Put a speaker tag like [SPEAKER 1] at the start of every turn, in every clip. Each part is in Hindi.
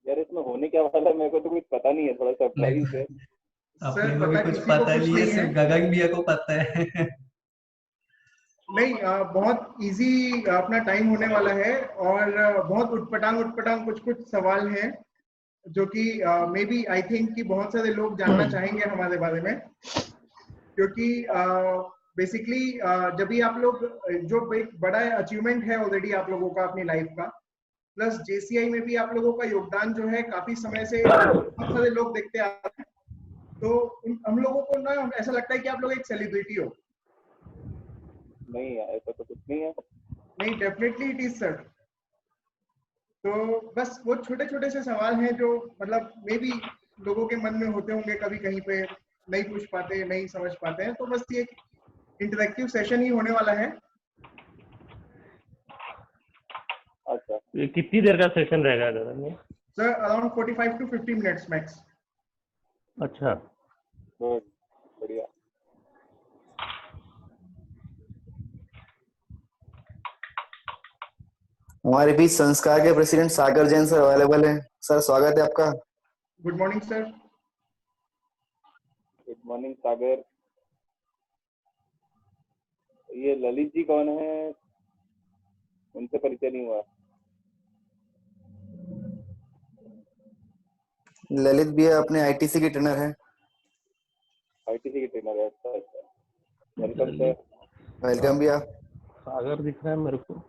[SPEAKER 1] यार इसमें होने क्या वाला है मेरे को तो कुछ पता नहीं है, थोड़ा सरप्राइज है।
[SPEAKER 2] अपने
[SPEAKER 3] सर
[SPEAKER 2] को भी
[SPEAKER 3] पता
[SPEAKER 2] कुछ
[SPEAKER 3] किसी को
[SPEAKER 2] पता
[SPEAKER 3] कुछ
[SPEAKER 2] नहीं है,
[SPEAKER 3] नहीं है।
[SPEAKER 2] सिर्फ गगन भैया को पता है।
[SPEAKER 3] नहीं, बहुत इजी अपना टाइम होने वाला है और बहुत उटपटांग कुछ कुछ सवाल हैं जो कि मे बी आई थिंक कि बहुत सारे लोग जानना चाहेंगे हमारे बारे में, क्योंकि बेसिकली जब भी आप लोग जो एक बड़ा अचीवमेंट है ऑलरेडी आप लोगों का अपनी लाइफ का, प्लस जेसीआई में भी आप लोगों का योगदान जो है काफी समय से बहुत सारे लोग देखते आ रहे हैं, तो हम लोगों को ना ऐसा लगता है कि आप लोग एक सेलिब्रिटी हो।
[SPEAKER 1] नहीं यार ऐसा तो कुछ नहीं है।
[SPEAKER 3] नहीं, डेफिनेटली इट इज सर। तो बस वो छोटे छोटे से सवाल हैं जो मतलब मे बी लोगों के मन में होते होंगे, कभी कहीं पे नहीं पूछ पाते, नहीं समझ पाते हैं, तो बस ये इंटरेक्टिव सेशन ही होने वाला है।
[SPEAKER 1] अच्छा,
[SPEAKER 4] ये कितनी देर का सेशन रहेगा गगन में?
[SPEAKER 3] Sir around 45 to 50 minutes max.
[SPEAKER 4] अच्छा,
[SPEAKER 1] गुड, बढ़िया।
[SPEAKER 5] हमारे बीच संस्कार के president Sagar Jain sir available हैं। सर स्वागत है आपका।
[SPEAKER 3] Good morning sir.
[SPEAKER 1] Good morning Sagar. ये ललित जी कौन है, उनसे परिचय नहीं हुआ।
[SPEAKER 5] ललित भैया अपने आईटीसी के ट्रेनर हैं।
[SPEAKER 1] आईटीसी के ट्रेनर है, अच्छा अच्छा, वेलकम सर।
[SPEAKER 5] वेलकम भैया।
[SPEAKER 4] सागर दिख रहा है मेरे को।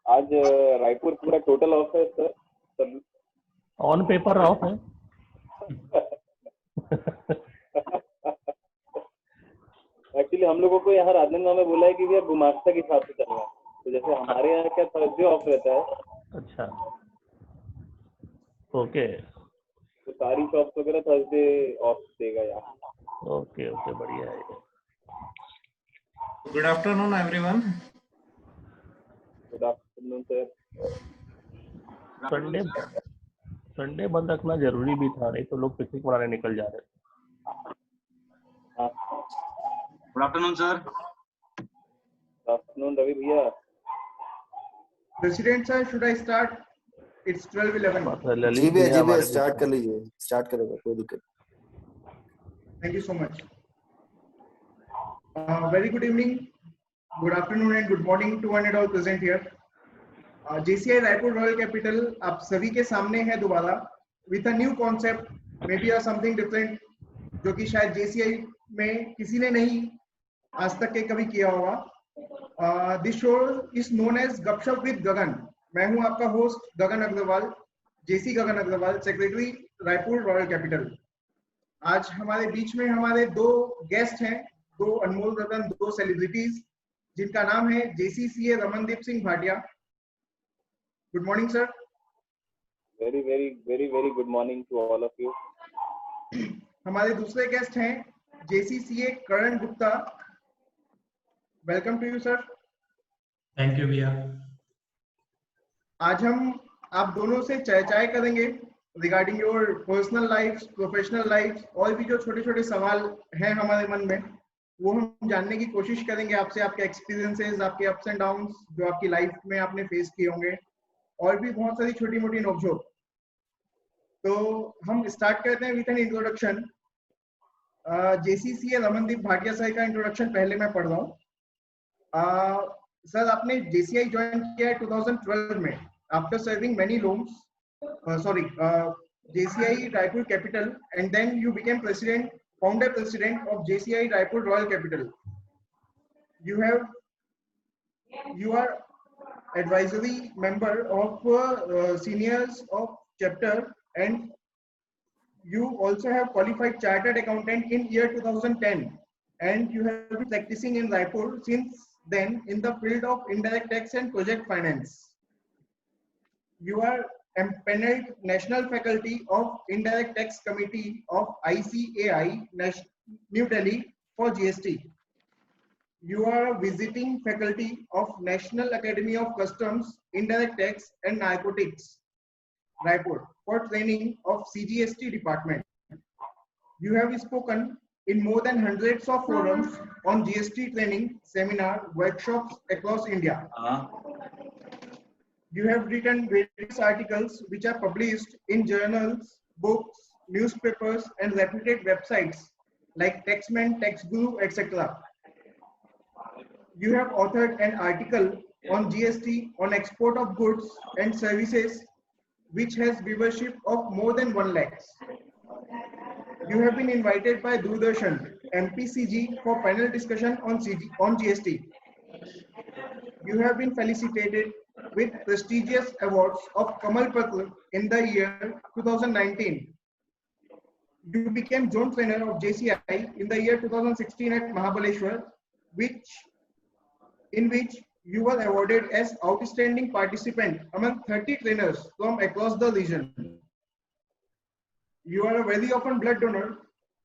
[SPEAKER 1] आज रायपुर पूरा टोटल ऑफ है सर, सब
[SPEAKER 4] ऑन पेपर ऑफ है।
[SPEAKER 1] एक्चुअली हम लोगों को यहाँ राजनांदगांव में बोला है कि भैया गुमास्ता के हिसाब से चलना है, तो जैसे हमारे यहाँ क्या थर्सडे ऑफ रहता है।
[SPEAKER 4] अच्छा, ओके
[SPEAKER 1] तो सारी शॉप्स वगैरह थर्सडे ऑफ देगा यहाँ।
[SPEAKER 4] ओके ओके, बढ़िया है।
[SPEAKER 6] Good afternoon, everyone.
[SPEAKER 1] Good afternoon sir.
[SPEAKER 4] Sunday बंद रखना जरूरी भी था, नहीं तो लोग पिकनिक मनाने निकल जा रहे थे।
[SPEAKER 1] हाँ,
[SPEAKER 6] Good afternoon, sir.
[SPEAKER 1] Good afternoon Ravi भैया।
[SPEAKER 3] President sir, should I start? It's 12:11।
[SPEAKER 5] जी भैया स्टार्ट कर लीजिए, स्टार्ट करेगा, कोई दिक्कत।
[SPEAKER 3] Thank you so much. Very good evening, good afternoon and good morning to one and all present here. JCI Raipur royal capital आप सभी के सामने है दोबारा with a new concept, maybe a something different, जो कि शायद JCI में किसी ने नहीं आज तक के कभी किया होगा। This show is known as Gupshup with Gagan. मैं हूं आपका host Gagan Agarwal, JC Gagan Agarwal, secretary Raipur royal capital. आज हमारे बीच में हमारे दो गेस्ट हैं, दो अनमोल रतन, दो सेलिब्रिटीज, जिनका नाम है JCCA Ramandeep Singh Bhatia. Good morning sir.
[SPEAKER 1] Very very very very good morning to all of you.
[SPEAKER 3] हमारे दूसरे गेस्ट हैं JCCA Karan Gupta. Welcome to you sir.
[SPEAKER 2] Thank you भैया।
[SPEAKER 3] आज हम आप दोनों से चर्चाएं करेंगे regarding your personal life, professional life, और भी जो छोटे छोटे सवाल हैं हमारे मन में वो हम जानने की कोशिश करेंगे आपसे, आपके एक्सपीरियंसेस, आपके अप्स एंड डाउन्स जो आपकी लाइफ में आपने फेस किए होंगे, और भी बहुत सारी छोटी मोटी नोकझोंक। तो हम स्टार्ट करते हैं with an introduction. JCCA Ramandeep Bhatia sir का इंट्रोडक्शन पहले मैं पढ़ रहा हूँ। सर आपने जेसीआई ज्वाइन किया है 2012 में after serving many loans, JCI Raipur Capital, and then you became president, founder president of JCI Raipur Royal Capital. You are advisory member of seniors of chapter, and you also have qualified chartered accountant in year 2010, and you have been practicing in Raipur since then in the field of indirect tax and project finance. You are empaneled National Faculty of Indirect Tax Committee of ICAI, New Delhi for GST. You are a visiting faculty of National Academy of Customs, Indirect Tax and Narcotics, Raipur, for training of CGST department. You have spoken in more than hundreds of forums on GST training, seminar, workshops across India. You have written various articles which are published in journals, books, newspapers, and reputed websites like Taxman, TaxGuru, etc. You have authored an article on GST on export of goods and services which has viewership of more than 1 lakh. You have been invited by Doordarshan, MPCG for panel discussion on GST. You have been felicitated with prestigious awards of Kamal Patra in the year 2019. You became zone trainer of JCI in the year 2016 at Mahabaleshwar, in which you were awarded as outstanding participant among 30 trainers from across the region. You are a very often blood donor.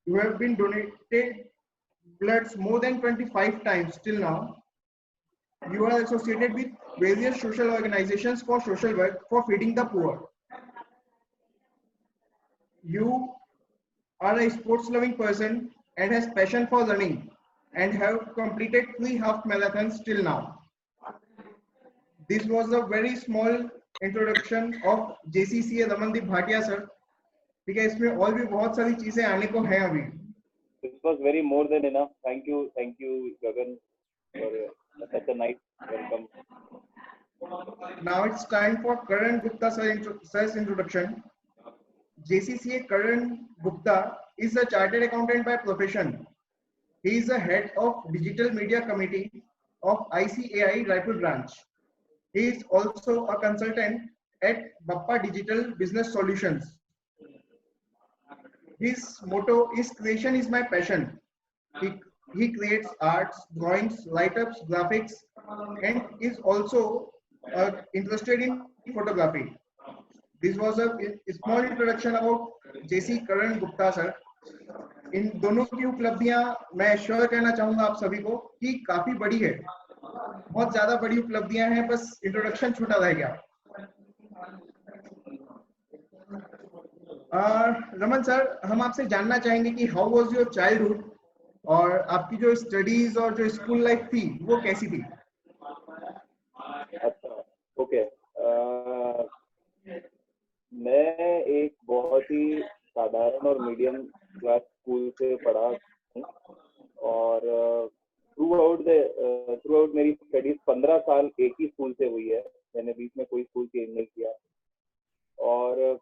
[SPEAKER 3] You have been donated bloods more than 25 times till now. You are associated with various social organizations for social work for feeding the poor. You are a sports loving person and has passion for running and have completed 3 half marathons till now. This was a very small introduction of JCCA Ramandeep Bhatia sir. ठीक है, इसमें और भी बहुत सारी चीजें आने को हैं अभी.
[SPEAKER 1] This was very more than enough. Thank you, Gagan, for such a nice welcome.
[SPEAKER 3] Now it's time for Karan Gupta sir's introduction. JCCA Karan Gupta is a chartered accountant by profession. He is the head of Digital Media Committee of ICAI Raipur branch. He is also a consultant at Bappa Digital Business Solutions. His motto is "Creation is my passion." He creates arts, drawings, write-ups, graphics, and is also interested in photography. This was a small introduction about JC Karan Gupta sir. इन दोनों की उपलब्धियां मैं श्योर कहना चाहूंगा आप सभी को कि काफी बड़ी है, बहुत ज्यादा बड़ी उपलब्धियां हैं, बस इंट्रोडक्शन छोटा रह गया. रमन सर, हम आपसे जानना चाहेंगे कि हाउ वाज योर चाइल्डहुड और आपकी जो स्टडीज और जो स्कूल लाइफ थी वो कैसी थी?
[SPEAKER 1] अच्छा, ओके. मैं एक बहुत ही साधारण और मीडियम क्लास स्कूल से पढ़ा हूँ और थ्रू आउट मेरी स्टडीज 15 साल एक ही स्कूल से हुई है. मैंने बीच में कोई स्कूल चेंज नहीं किया. और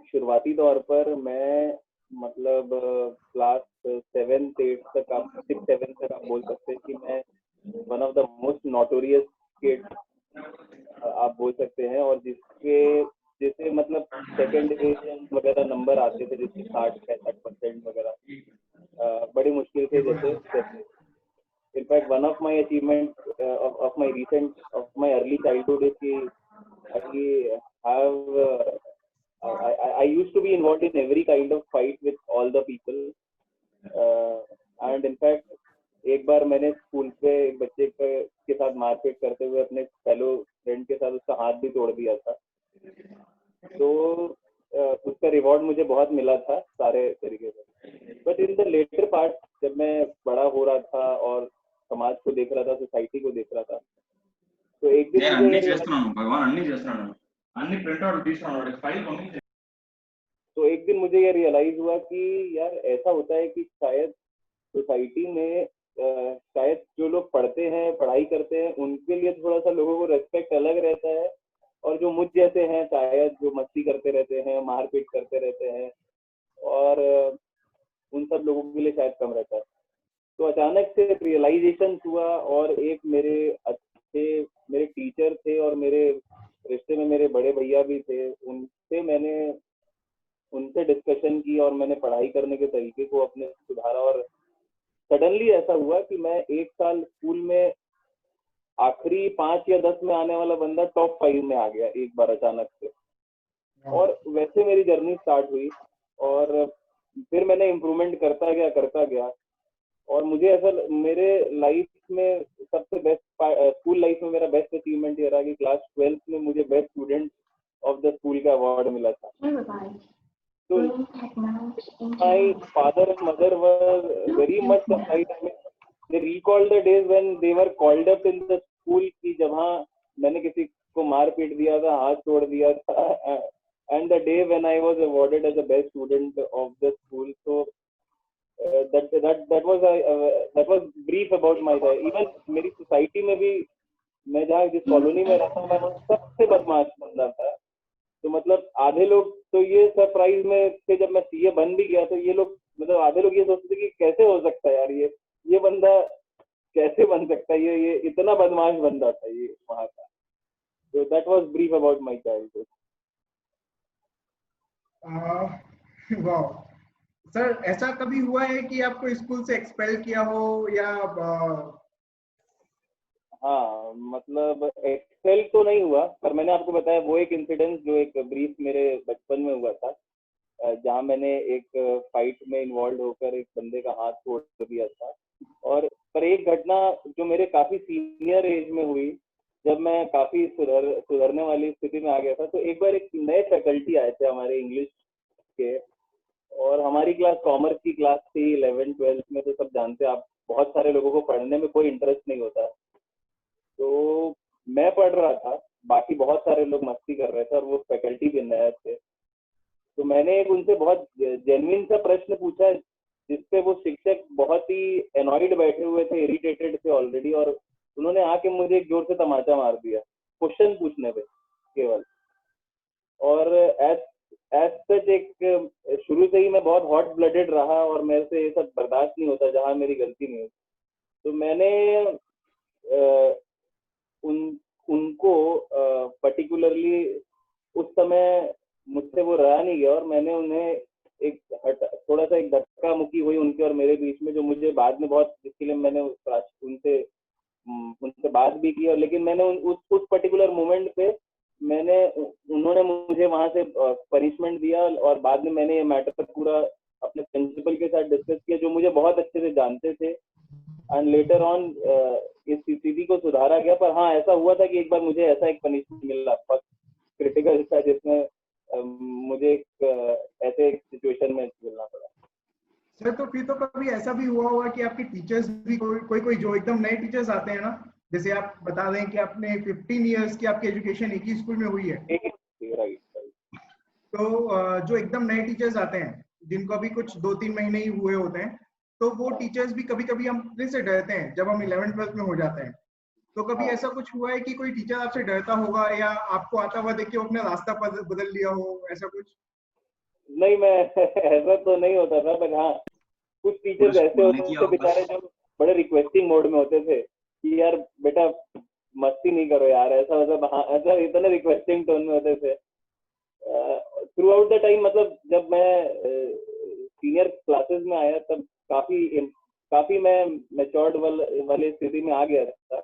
[SPEAKER 1] शुरुआती तौर पर मैं मतलब क्लास 7th 8th तक, आप 6 7 तक आप बोल सकते हैं कि मैं one of the most notorious kid आप बोल सकते हैं, और जिसे मतलब सेकंड डिवीजन वगैरह नंबर आते थे, जिसके 60-65% वगैरह बड़ी मुश्किल से. जैसे in fact one of my achievement of my early childhood is कि I used to be involved in every kind of fight with all the people, and in fact एक बार मैंने स्कूल पे एक बच्चे के साथ मारपीट करते हुए अपने फेलो फ्रेंड के साथ उसका हाथ भी तोड़ दिया था. तो उसका रिवॉर्ड मुझे बहुत मिला था सारे तरीके से. But in the latter part जब मैं बड़ा हो रहा था और समाज को देख रहा था, सोसाइटी को देख रहा था, तो एक दिन मुझे ये रियलाइज हुआ कि यार ऐसा होता है कि शायद सोसाइटी में शायद जो लोग पढ़ते हैं, पढ़ाई करते हैं, उनके लिए थोड़ा सा लोगों को रेस्पेक्ट अलग रहता है, और जो मुझ जैसे हैं शायद जो मस्ती करते रहते हैं, मारपीट करते रहते हैं, और उन सब लोगों के लिए शायद कम रहता है. तो अचानक से रियलाइजेशन हुआ, और एक मेरे टीचर थे और मेरे रिश्ते में मेरे बड़े भैया भी थे, उनसे डिस्कशन की और मैंने पढ़ाई करने के तरीके को अपने सुधारा. और सडनली ऐसा हुआ कि मैं एक साल स्कूल में आखिरी 5 या 10 में आने वाला बंदा टॉप 5 में आ गया एक बार अचानक से. और वैसे मेरी जर्नी स्टार्ट हुई, और फिर मैंने इम्प्रूवमेंट करता गया. और मुझे ऐसा मेरे लाइफ में सबसे बेस्ट स्कूल लाइफ में मेरा बेस्ट अचीवमेंट ये रहा कि क्लास 12th में मुझे best student of the school का अवार्ड मिला था. So my father and mother were very much surprised. I mean, they recalled the days when they were called up in the school कि जहाँ मैंने किसी को मार पीट दिया था, हाथ तोड़ दिया था, and the day when I was awarded as the best student of the school. So that was brief about my life. Even मेरी society में भी मैं जहाँ जिस कॉलोनी में रहता हूँ मैं सबसे बदमाश बंदा था. तो मतलब आधे लोग तो ये सरप्राइज में थे जब मैं सीए बन भी गया तो ये लोग मतलब आधे लोग ये सोचते थे कि कैसे हो सकता है यार ये बंदा कैसे बन सकता है ये इतना बदमाश बंदा था ये वहाँ का. तो that was brief about my childhood.
[SPEAKER 3] वाह सर, ऐसा कभी हुआ है कि आपको स्कूल से एक्सपेल किया हो या
[SPEAKER 1] हाँ मतलब एक्सेल तो नहीं हुआ पर मैंने आपको बताया वो एक इंसिडेंट जो एक ब्रीफ मेरे बचपन में हुआ था जहाँ मैंने एक फाइट में इन्वॉल्व होकर एक बंदे का हाथ तोड़ दिया था. और पर एक घटना जो मेरे काफी सीनियर एज में हुई जब मैं काफी सुधरने वाली स्थिति में आ गया था. तो एक बार एक नए फैकल्टी आए थे हमारे इंग्लिश के और हमारी क्लास कॉमर्स की क्लास थी 11th-12th में. तो सब जानते हैं आप बहुत सारे लोगों को पढ़ने में कोई इंटरेस्ट नहीं होता. तो मैं पढ़ रहा था बाकी बहुत सारे लोग मस्ती कर रहे थे और वो फैकल्टी भी नए थे. तो मैंने एक उनसे बहुत जेन्युइन सा प्रश्न पूछा जिसपे वो शिक्षक बहुत ही एनॉयड बैठे हुए थे, इरिटेटेड थे ऑलरेडी. और उन्होंने आके मुझे एक जोर से तमाचा मार दिया क्वेश्चन पूछने पे केवल. और एज सच एक शुरू से ही मैं बहुत हॉट ब्लडेड रहा और मेरे से ये सब बर्दाश्त नहीं होता जहाँ मेरी गलती नहीं होती. तो मैंने उनको पर्टिकुलरली उस समय मुझसे वो रहा नहीं गया और मैंने उन्हें एक थोड़ा सा एक धक्का मुक्की हुई उनके और मेरे बीच में जो मुझे बाद में बहुत जिसके लिए मैंने उनसे बात भी की. और लेकिन मैंने उस पर्टिकुलर मोमेंट पे उन्होंने मुझे वहां से पनिशमेंट दिया और बाद में मैंने ये मैटर पूरा अपने प्रिंसिपल के साथ डिस्कस किया जो मुझे बहुत अच्छे से जानते थे. एंड लेटर ऑन इस स्थिति को सुधारा गया. पर हाँ ऐसा हुआ था कि एक बार मुझे ऐसा एक पनिशमेंट मिला बहुत क्रिटिकल था जिसमें मुझे ऐसे एक सिचुएशन में मिलना पड़ा.
[SPEAKER 3] सर तो फिर तो कभी ऐसा भी हुआ होगा कि आपके टीचर्स भी कोई जो एकदम नए टीचर्स आते हैं ना, जैसे आप बता दें कि आपने 15 इयर्स की आपकी एजुकेशन एक ही स्कूल में हुई है.
[SPEAKER 1] राइट.
[SPEAKER 3] तो जो एकदम नए टीचर्स आते हैं जिनको अभी कुछ 2-3 महीने ही हुए होते हैं तो वो टीचर्स भी कभी कभी हम से डरते हैं जब हम 11th-12th में हो जाते हैं. तो कभी ऐसा कुछ हुआ है कि कोई टीचर आपसे डरता होगा या आपको आता हुआ देख के वो अपना रास्ता बदल लिया हो, ऐसा कुछ?
[SPEAKER 1] नहीं मैं ऐसा तो नहीं होता था. पर हाँ कुछ टीचर्स ऐसे होते थे बेचारे जो बड़े रिक्वेस्टिंग मोड में होते थे कि यार बेटा मस्ती नहीं करो यार ऐसा मतलब हाँ ऐसा इतने रिक्वेस्टिंग टोन में होते थे थ्रू आउट द टाइम. मतलब जब मैं सीनियर क्लासेस में आया तब काफी मैं मैच्योर्ड वाली स्थिति में आ गया था.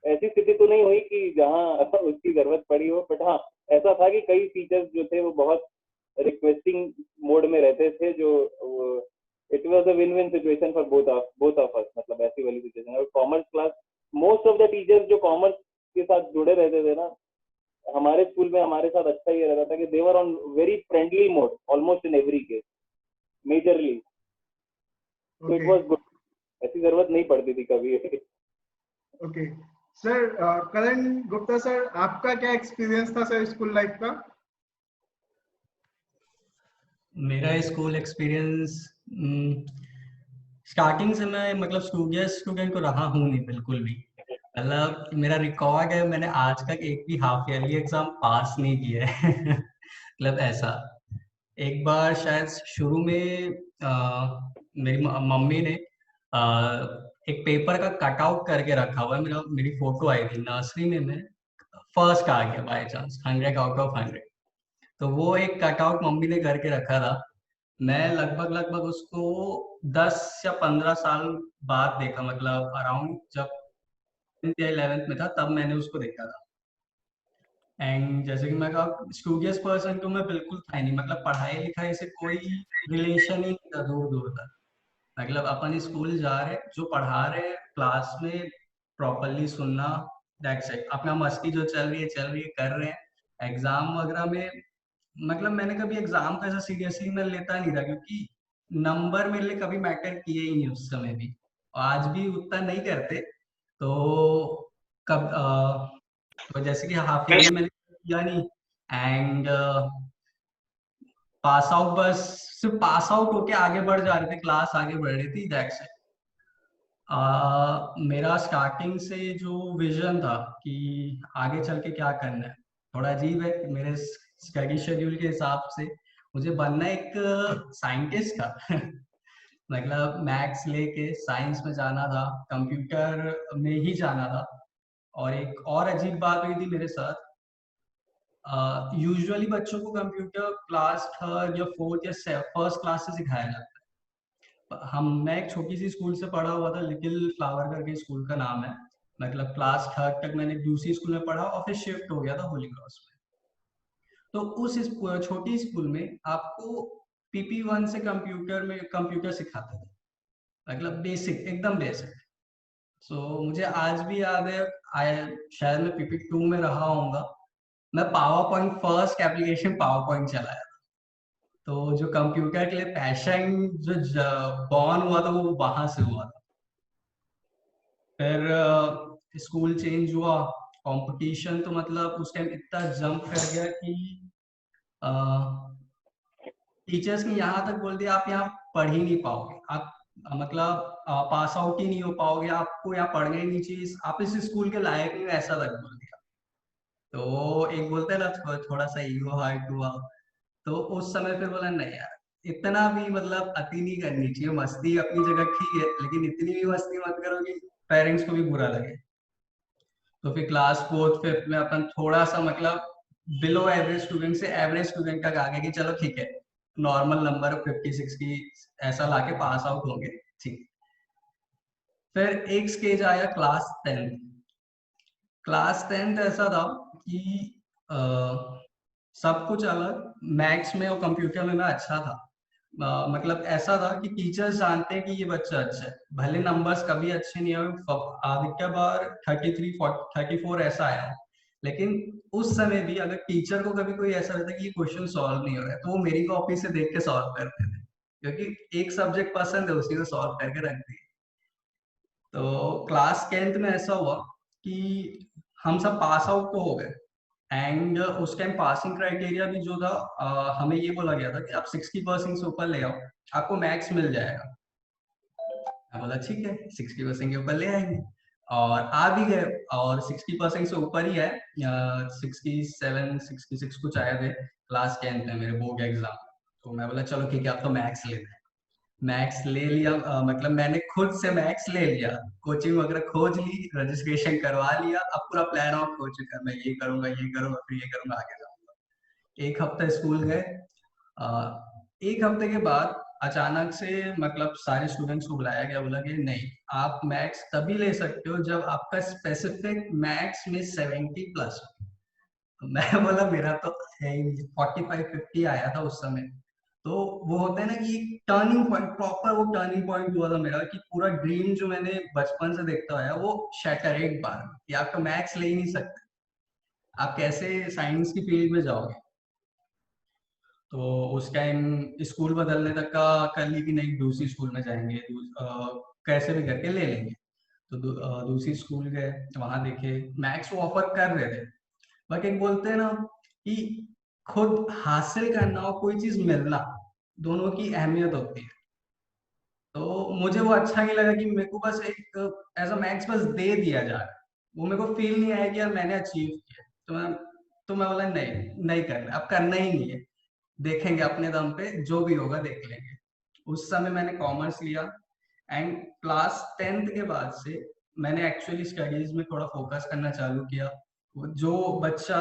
[SPEAKER 1] ऐसी स्थिति तो नहीं हुई कि जहाँ उसकी जरूरत पड़ी हो. बट हाँ ऐसा था कि कई टीचर्स जो थे वो बहुत रिक्वेस्टिंग मोड में रहते थे जो it was a win win situation for both of us. मतलब ऐसी वाली सिचुएशन. और commerce class most of the teachers जो कॉमर्स के साथ जुड़े रहते थे ना हमारे स्कूल में हमारे साथ अच्छा ये रहता था कि they were on very friendly mode almost in every case majorly. तो इट वाज गुड. ऐसी जरूरत नहीं पड़ती थी कभी.
[SPEAKER 3] Okay sir, Karan Gupta sir, आपका क्या एक्सपीरियंस था सर स्कूल लाइफ का?
[SPEAKER 2] मेरा स्कूल एक्सपीरियंस स्टार्टिंग से मैं मतलब स्टूडेंट को रहा हूँ नहीं बिल्कुल भी. मतलब मेरा रिकॉर्ड है मैंने आज तक एक भी हाफ ईयरली एग्जाम पास नहीं किया है. मतलब ऐसा एक बार शायद शुरू में मेरी मम्मी ने एक पेपर का कटआउट करके रखा हुआ है. मेरी फोटो आई थी नर्सरी में, मैं फर्स्ट आ गया बाय चांस 100 आउट ऑफ 100. तो वो एक कटआउट मम्मी ने करके रखा था. मैं लगभग उसको 10 या 15 साल बाद देखा. मतलब अराउंड जब 10th या 11th में था तब मैंने उसको देखा था. एंड जैसे कि मैं कहा स्टूडियस पर्सन तो मैं बिल्कुल था ही नहीं. मतलब पढ़ाई लिखाई से कोई रिलेशन ही नहीं था दूर दूर तक. मतलब अपन स्कूल जा रहे जो पढ़ा रहे क्लास में प्रॉपरली सुनना, दैट्स इट. अपना मस्ती जो चल रही है कर रहे हैं. एग्जाम वगैरह में मतलब मैंने कभी एग्जाम को ऐसा सीरियसली मैं लेता नहीं था, क्योंकि नंबर मेरे लिए कभी मैटर किए ही नहीं उस समय भी, और आज भी उतना नहीं करते। तो कब तो जैसे कि हाफ ईयरली मैंने किया नहीं, एंड पास आउट, बस सिर्फ पास आउट होके आगे बढ़ जा रहे थे, क्लास आगे बढ़ रही थी, दैट्स इट। मेरा स्टार्टिंग से जो विजन था कि आगे चल के क्या करना है, थोड़ा अजीब है। मेरे स्टडी शेड्यूल के हिसाब से मुझे बनना एक साइंटिस्ट था मतलब मैथ्स लेके साइंस में जाना था, कंप्यूटर में ही जाना था। और एक और अजीब बात हुई थी मेरे साथ। यूजुअली बच्चों को कंप्यूटर क्लास थर्ड या फोर्थ या फर्स्ट क्लास से सिखाया जाता है। मैं एक छोटी सी स्कूल से पढ़ा हुआ था, लिटिल फ्लावर करके स्कूल का नाम है। मतलब क्लास थर्ड तक मैंने दूसरी स्कूल में पढ़ा और फिर शिफ्ट हो गया था होली क्रॉस में। तो उस छोटी स्कूल में आपको PP1 से कंप्यूटर सिखाते थे, मतलब बेसिक, एकदम बेसिक। मुझे आज भी याद है, शायद मैं PP2 में रहा होऊंगा, मैं power point first application power point चलाया। तो जो कंप्यूटर के लिए पैशन जो बॉर्न हुआ था वो वहां से हुआ था। फिर स्कूल चेंज हुआ, कंपटीशन तो मतलब उस टाइम इतना जंप कर गया कि टीचर्स ने यहाँ तक बोल दिया आप यहाँ पढ़ ही नहीं पाओगे, आप मतलब पास आउट ही नहीं हो पाओगे, आपको यहाँ पढ़ना ही नहीं चाहिए, आप इस स्कूल के लायक नहीं हो, ऐसा तक बोल दिया। तो एक बोलते हैं ना थोड़ा सा ईगो हर्ट हुआ। तो उस समय फिर बोला नहीं यार, इतना भी मतलब अति नहीं करनी चाहिए, मस्ती अपनी जगह ठीक है, लेकिन इतनी भी मस्ती मत करो कि पेरेंट्स को भी बुरा लगे। तो फिर क्लास फोर्थ फिफ्थ में अपन थोड़ा सा मतलब बिलो एवरेज स्टूडेंट से एवरेज स्टूडेंट तक आ गए कि चलो ठीक है, नॉर्मल नंबर 50-60 ऐसा लाके पास आउट होंगे, ठीक। फिर एक स्टेज आया क्लास 10। क्लास 10 ऐसा था कि सब कुछ अलग, मैथ्स में और कंप्यूटर में मैं अच्छा था। मतलब ऐसा था कि टीचर्स जानते हैं कि ये बच्चा अच्छा है, भले नंबर्स कभी अच्छे नहीं आए, अधिकतर बार 33-34 ऐसा आया, लेकिन उस समय भी अगर टीचर को कभी कोई ऐसा रहता है कि ये क्वेश्चन सॉल्व नहीं हो रहा है, तो वो मेरी कॉपी से देख के सॉल्व करते थे, क्योंकि एक सब्जेक्ट पसंद है, उसी को सॉल्व करके रख दिए। तो क्लास 10th में ऐसा हुआ कि हम सब पास आउट तो हो गए, एंड उस टाइम पासिंग क्राइटेरिया भी जो था, हमें ये बोला गया था कि आप 60% से ऊपर ले आओ, आपको मैथ्स मिल जाएगा। मैं बोला ठीक है, 60% के ऊपर ले आएंगे, और आ भी गए, और 60% से ऊपर ही है, 67-66 कुछ आए थे क्लास 10th में मेरे बोर्ड एग्जाम। तो मैं बोला चलो ठीक है, आप तो मैथ्स लेना है। मैथ्स ले लिया, मतलब मैंने खुद से मैथ्स ले लिया, कोचिंग वगैरह खोज ली, रजिस्ट्रेशन करवा लिया, अब पूरा प्लान आउट हो चुका है, मैं ये करूंगा ये करूंगा फिर ये करूंगा, आगे जाऊंगा। एक हफ्ता स्कूल गए। एक हफ्ते के बाद अचानक से मतलब सारे स्टूडेंट्स को बुलाया गया, बोला कि नहीं, आप मैथ्स तभी ले सकते हो जब आपका स्पेसिफिक मैथ्स में 70+। मैं बोला मेरा तो है ही नहीं, 45-50 आया था उस समय। तो वो होता है ना कि टर्निंग पॉइंट, प्रॉपर वो टर्निंग पॉइंट हुआ था मेरा, कि पूरा ड्रीम जो मैंने बचपन से देखता आया वो शैटर एक बार कि आप तो मैथ्स ले ही नहीं सकते, आप कैसे साइंस की फील्ड में जाओगे। तो उस टाइम स्कूल बदलने तक का कर ली कि नहीं, दूसरी स्कूल में जाएंगे, कैसे भी करके ले लेंगे। तो दूसरी स्कूल गए, वहां देखे मैथ्स वो ऑफर कर रहे थे, बट एक बोलते हैं ना कि खुद हासिल करना और कोई चीज मिलना, दोनों की अहमियत होती है। तो मुझे वो अच्छा नहीं लगा कि मेरे को बस एक ऐसा मैथ्स बस दे दिया जाए, वो मेरे को फील नहीं आया कि यार मैंने अचीव किया। तो मैं बोला नहीं, नहीं करना, अब करना ही नहीं है, देखेंगे अपने दम पे, जो भी होगा देख लेंगे। उस समय मैंने कॉमर्स लिया, एंड क्लास 10th के बाद से मैंने एक्चुअली स्टडीज में थोड़ा फोकस करना चालू किया। जो बच्चा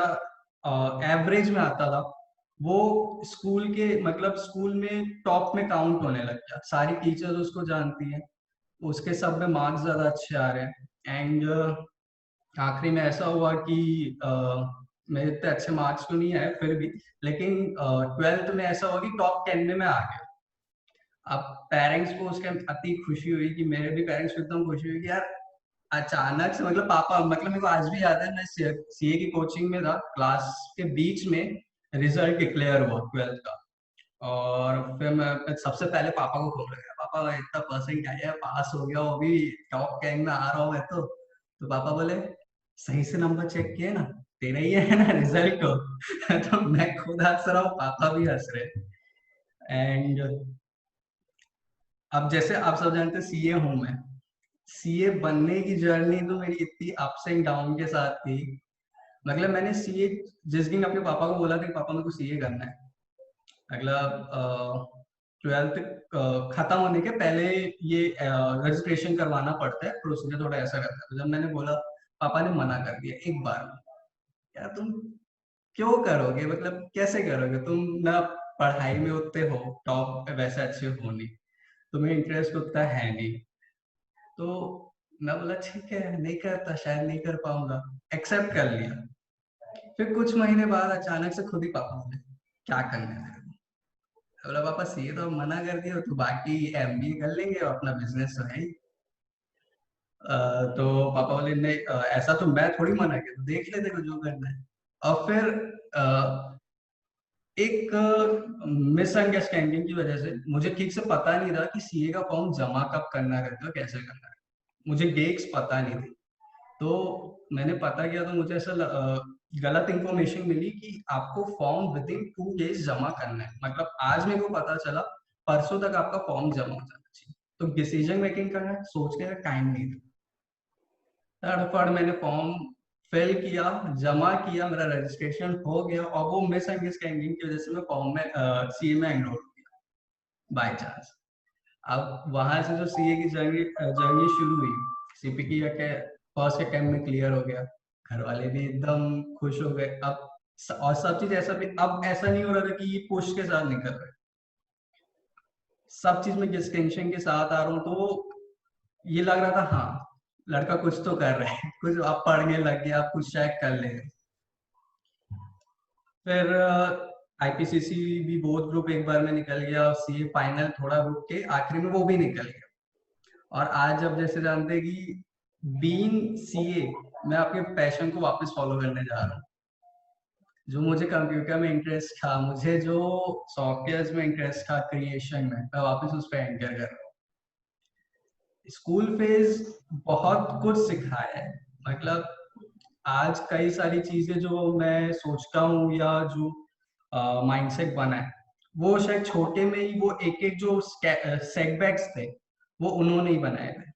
[SPEAKER 2] एवरेज में आता था वो स्कूल के मतलब स्कूल में टॉप में काउंट होने लग गया, सारी टीचर्स उसको जानती हैं, उसके सब में मार्क्स ज्यादा अच्छे आ रहे हैं। एंड आखिरी में ऐसा हुआ कि मेरे इतने अच्छे मार्क्स तो नहीं आए फिर भी, लेकिन 12th में ऐसा हुआ कि टॉप 10 में मैं आ गया। अब पेरेंट्स को उसके अति खुशी हुई, कि मेरे भी पेरेंट्स को एकदम खुशी हुई कि यार अचानक से, मतलब पापा, मतलब मेरे को आज भी याद है, मैं सीए की कोचिंग में था, क्लास के बीच में रिजल्ट डिक्लेयर हुआ 12th का, और फिर मैं सबसे पहले पापा को फोन लगाया, पापा इतना परसेंट आया, पास हो गया, वो भी टॉप गैंग में आ रहा हूँ मैं तो पापा बोले सही से नंबर चेक किए ना, तेरा ही है ना रिजल्ट को तो मैं खुद हंस रहा हूँ, पापा भी हंस रहे। एंड अब जैसे आप सब जानते हैं सीए हूँ मैं, सीए बनने की जर्नी तो मेरी इतनी अप्स एंड डाउन के साथ थी। मतलब मैंने सीए जिस दिन अपने पापा को बोला था कि पापा मेरे को सीए करना है, मतलब 12th खत्म होने के पहले ये रजिस्ट्रेशन करवाना पड़ता है, प्रोसीजर थोड़ा ऐसा रहता है। तो जब मैंने बोला, पापा ने मना कर दिया एक बार में, यार तुम क्यों करोगे, मतलब कैसे करोगे, तुम ना पढ़ाई में उतने हो टॉप वैसे अच्छे हो नहीं, तुम्हें इंटरेस्ट उतना है नहीं। तो मैं बोला ठीक है, नहीं करता, शायद नहीं कर पाऊंगा, एक्सेप्ट कर लिया। फिर कुछ महीने बाद अचानक से खुद ही पापा बोले क्या करना है तेरे को? बोला पापा सीए तो मना कर दिया, तो बाकी एमबीए कर लेंगे और अपना बिजनेस तो है ही। तो पापा बोले नहीं, ऐसा तो मैं थोड़ी मना किया, तो देख लेते को जो करना है। और फिर एक मिसअंडरस्टैंडिंग की वजह से मुझे ठीक से पता नहीं था कि सीए का फॉर्म जमा कब करना रहता है, कैसे करना है, मुझे डेट्स पता नहीं थी। तो मैंने पता किया तो मुझे ऐसा गलत इंफॉर्मेशन मिली कि आपको फॉर्म विद इन 2 डेज जमा करना है। मतलब आज मेरे को पता चला परसों तक आपका फॉर्म जमा हो जाना चाहिए, तो डिसीजन मेकिंग करना सोचने का टाइम नहीं था। तड़फड़ मैंने फॉर्म फिल किया, जमा किया, मेरा रजिस्ट्रेशन हो गया, और वो मिसअंडरस्टैंडिंग की वजह से मैं फॉर्म में सीए में एनरोल हो गया बाय चांस। अब वहां से जो सीए की जर्नी शुरू हुई, सीपीटी का फर्स्ट अटेम्प्ट में क्लियर हो गया, घर वाले भी एकदम खुश हो गए। अब और सब चीज ऐसा भी, अब ऐसा नहीं हो रहा था कि ये पुश के साथ निकल रहे, सब चीज में डिस्टिंक्शन के साथ आ रहा हूँ, तो ये लग रहा था हाँ लड़का कुछ तो कर रहा है, कुछ आप पढ़ने लग गया, आप कुछ चेक कर ले। फिर आईपीसीसी भी बोथ ग्रुप एक बार में निकल गया, सीए फाइनल थोड़ा रुक के आखिरी में वो भी निकल गया। और आज अब जैसे जानते हैं कि बीइंग सीए मैं अपने पैशन को वापस फॉलो करने जा रहा हूँ। जो मुझे कंप्यूटर में इंटरेस्ट था, मुझे जो सॉफ्टवेयर में इंटरेस्ट था, क्रिएशन में, मैं वापस उस पर एंटर कर रहा हूँ। स्कूल फेज बहुत कुछ सिखाया है, मतलब आज कई सारी चीजें जो मैं सोचता हूँ या जो माइंडसेट बना है, वो शायद छोटे में ही वो एक एक जो सेटबैक्स थे वो उन्होंने ही बनाए थे।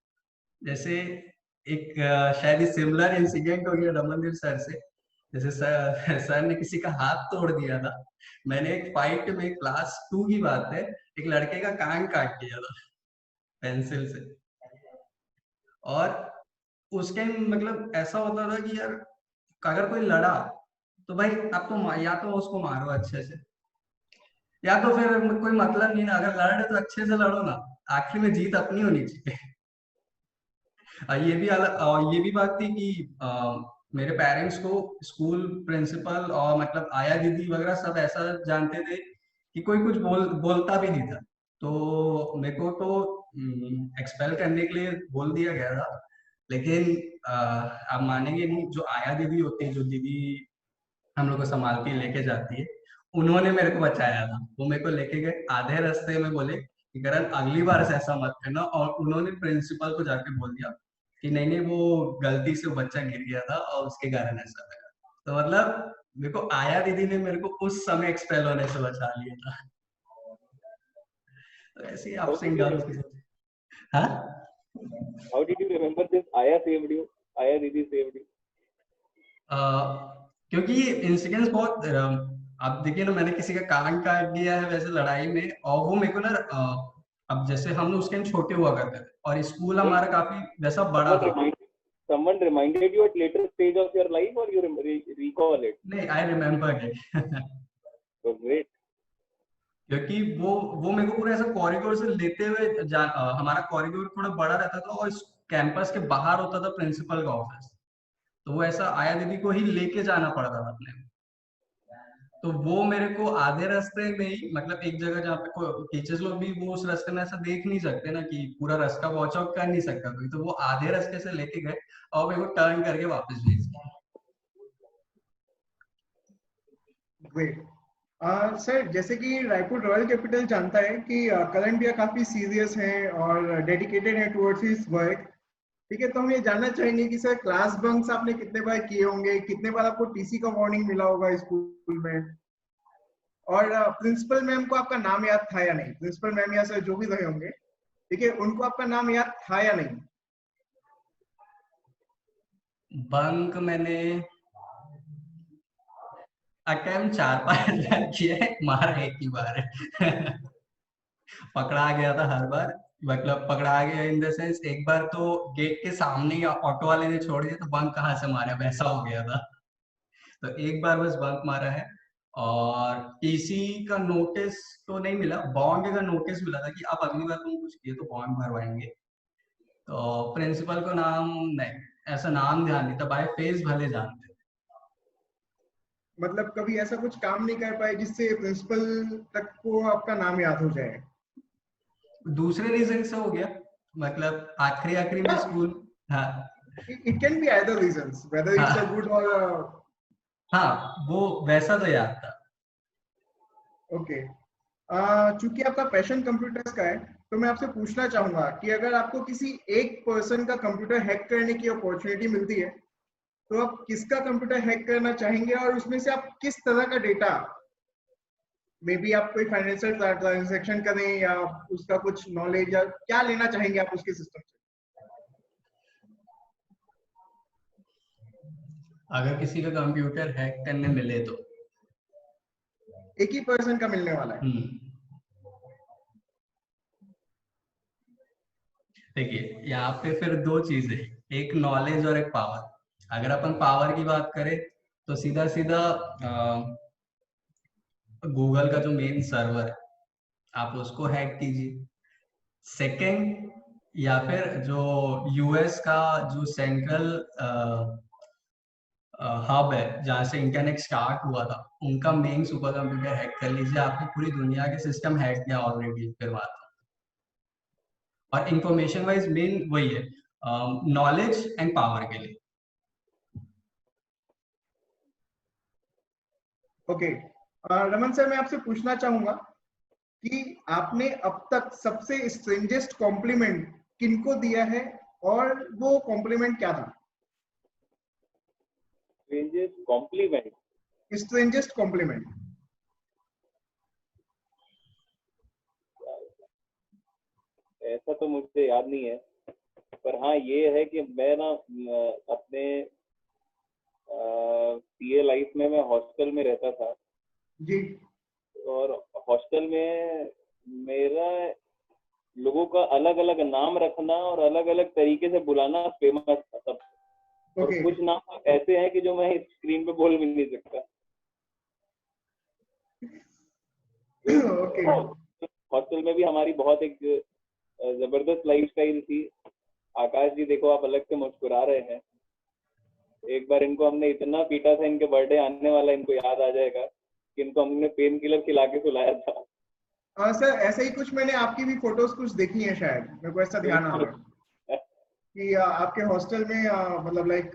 [SPEAKER 2] जैसे एक शायद सिमिलर इंसिडेंट हो गया रमनदीप सर से। जैसे सर ने किसी का हाथ तोड़ दिया था, मैंने एक फाइट में क्लास 2 की बात है, एक लड़के का कान काट दिया था पेंसिल से। और उस टाइम मतलब ऐसा होता था कि यार अगर कोई लड़ा तो भाई आप तो या तो उसको मारो अच्छे से, या तो फिर कोई मतलब नहीं ना, अगर लड़ रहे तो अच्छे से लड़ो ना, आखिर में जीत अपनी होनी चाहिए। ये भी बात थी कि मेरे पेरेंट्स को स्कूल प्रिंसिपल और मतलब आया दीदी वगैरह सब ऐसा जानते थे कि कोई कुछ बोलता भी नहीं था, तो मेरे को तो एक्सपेल करने के लिए बोल दिया गया था। लेकिन आप मानेंगे नहीं, जो आया दीदी होती है, जो दीदी हम लोग को संभालती लेके जाती है, उन्होंने मेरे को बचाया था। वो मेरे को लेके गए आधे रास्ते में, बोले कि करण अगली बार से ऐसा मत करना, और उन्होंने प्रिंसिपल को जाके बोल दिया कि नहीं नहीं वो गलती से बच्चा गिर गया था और उसके कारण ऐसा लगा। तो मतलब मेरे को आया दीदी ने मेरे को उस समय एक्सपेल होने से बचा लिया था। तो ऐसे ही अप्स एंड डाउन्स के साथ। हाँ,
[SPEAKER 1] How did you remember this? Aya saved you. Aya Didi saved you.
[SPEAKER 2] क्योंकि ये इंसिडेंस बहुत आप देखिए ना, मैंने किसी का कान काट दिया है वैसे लड़ाई में, और वो मेरे को ना अब जैसे हम लोग उस टाइम छोटे हुआ करते थे और स्कूल हमारा काफी वैसा बड़ा था।
[SPEAKER 1] Someone reminded you at later stage of your life, or you recall it?
[SPEAKER 2] नहीं, I remember it.
[SPEAKER 1] So great.
[SPEAKER 2] क्योंकि वो मेरे को पूरा ऐसा कॉरिडोर से लेते हुए हमारा कॉरिडोर थोड़ा बड़ा रहता था और कैंपस के बाहर होता था प्रिंसिपल का ऑफिस, तो वो ऐसा आया दीदी को ही लेके जाना पड़ता था अपने। तो वो मेरे को आधे रास्ते में ही, मतलब एक जगह जहाँ पे टीचर्स लोग भी वो उस रास्ते में ऐसा देख नहीं सकते ना कि पूरा रास्ता वॉच आउट कर नहीं सकता कोई, तो वो आधे रास्ते से लेके गए और मेरे को टर्न करके वापस भेज दिया।
[SPEAKER 3] Great. सर जैसे कि रायपुर रॉयल कैपिटल जानता है कि करण भैया काफी सीरियस हैं और डेडिकेटेड हैं टुवर्ड्स हिज वर्क। ठीक है, तो हम ये जानना चाहेंगे कि सर क्लास बंक्स आपने कितने बार किए होंगे, कितने बार आपको टीसी का वार्निंग मिला होगा स्कूल में, और प्रिंसिपल मैम को आपका नाम याद था या नहीं? प्रिंसिपल मैम या सर जो भी रहे होंगे, ठीक है, उनको आपका नाम याद था या नहीं?
[SPEAKER 2] बंक मैंने अटेम्प्ट 4-5 किया है, मारा एक ही बार है। पकड़ा गया था हर बार, मतलब पकड़ा गया इन द सेंस एक बार तो गेट के सामने ही ऑटो वाले ने छोड़ दिया, तो बंक कहाँ से मारा, वैसा हो गया था। तो एक बार बस बंक मारा है। और टीसी का नोटिस तो नहीं मिला, बॉन्ड का नोटिस मिला था कि आप अगली बार तुम कुछ किए तो बॉन्ड भरवाएंगे। तो प्रिंसिपल को नाम नहीं, ऐसा नाम ध्यान नहीं था, बाय फेस भले जानते।
[SPEAKER 3] मतलब कभी ऐसा कुछ काम नहीं कर पाए जिससे प्रिंसिपल तक को आपका नाम याद हो जाए?
[SPEAKER 2] दूसरे रीजन से हो गया, मतलब आखिरी आखिरी में स्कूल। हाँ
[SPEAKER 3] It can be either reasons, whether it's a
[SPEAKER 2] हाँ
[SPEAKER 3] good or
[SPEAKER 2] हाँ, वो वैसा तो याद था।
[SPEAKER 3] ओके। चूंकि आपका पैशन कंप्यूटर्स का है, तो मैं आपसे पूछना चाहूंगा कि अगर आपको किसी एक पर्सन का कंप्यूटर हैक करने की अपॉर्चुनिटी मिलती है, तो आप किसका कंप्यूटर हैक करना चाहेंगे और उसमें से आप किस तरह का डेटा, मे बी आप कोई फाइनेंशियल ट्रांजैक्शन करें या उसका कुछ नॉलेज या क्या लेना चाहेंगे आप उसके सिस्टम से?
[SPEAKER 2] अगर किसी का कंप्यूटर हैक करने मिले तो
[SPEAKER 3] एक ही पर्सन का मिलने वाला है।
[SPEAKER 2] देखिए यहाँ पे फिर दो चीजें, एक नॉलेज और एक पावर। अगर अपन पावर की बात करें तो सीधा सीधा गूगल का जो मेन सर्वर है आप उसको हैक कीजिए। सेकंड, या फिर जो यूएस का जो सेंट्रल हब है जहाँ से इंटरनेट स्टार्ट हुआ था, उनका मेन सुपर कंप्यूटर हैक कर लीजिए, आपने पूरी दुनिया के सिस्टम हैक किया ऑलरेडी फिर बात। और इंफॉर्मेशन वाइज मेन वही है, नॉलेज एंड पावर के लिए।
[SPEAKER 3] ओके, रमन सर मैं आपसे पूछना चाहूंगा कि आपने अब तक सबसे स्ट्रेंजेस्ट कॉम्प्लीमेंट किनको दिया है और वो कॉम्प्लीमेंट क्या था?
[SPEAKER 1] Strangest compliment?
[SPEAKER 3] Strangest compliment.
[SPEAKER 1] ऐसा तो मुझे याद नहीं है, पर हाँ ये है कि मैं ना अपने सीए लाइफ में मैं हॉस्टल में रहता था
[SPEAKER 3] जी। और
[SPEAKER 1] हॉस्टल में मेरा लोगों का अलग अलग नाम रखना और अलग अलग तरीके से बुलाना फेमस था तब। और कुछ नाम ऐसे हैं कि जो मैं स्क्रीन पे बोल भी नहीं सकता। हॉस्टल में भी हमारी बहुत एक जबरदस्त लाइफ स्टाइल थी। आकाश जी देखो आप अलग से मुस्कुरा रहे हैं। एक बार इनको हमने इतना पीटा था, इनके बर्थडे आने वाला, इनको याद आ जाएगा कि इनको हमने पेन किलर खिला के सुलाया था।
[SPEAKER 3] सर ऐसे ही कुछ मैंने आपकी भी फोटोज कुछ देखी है, शायद मेरे को ऐसा ध्यान आ रहा है कि आपके हॉस्टल में मतलब लाइक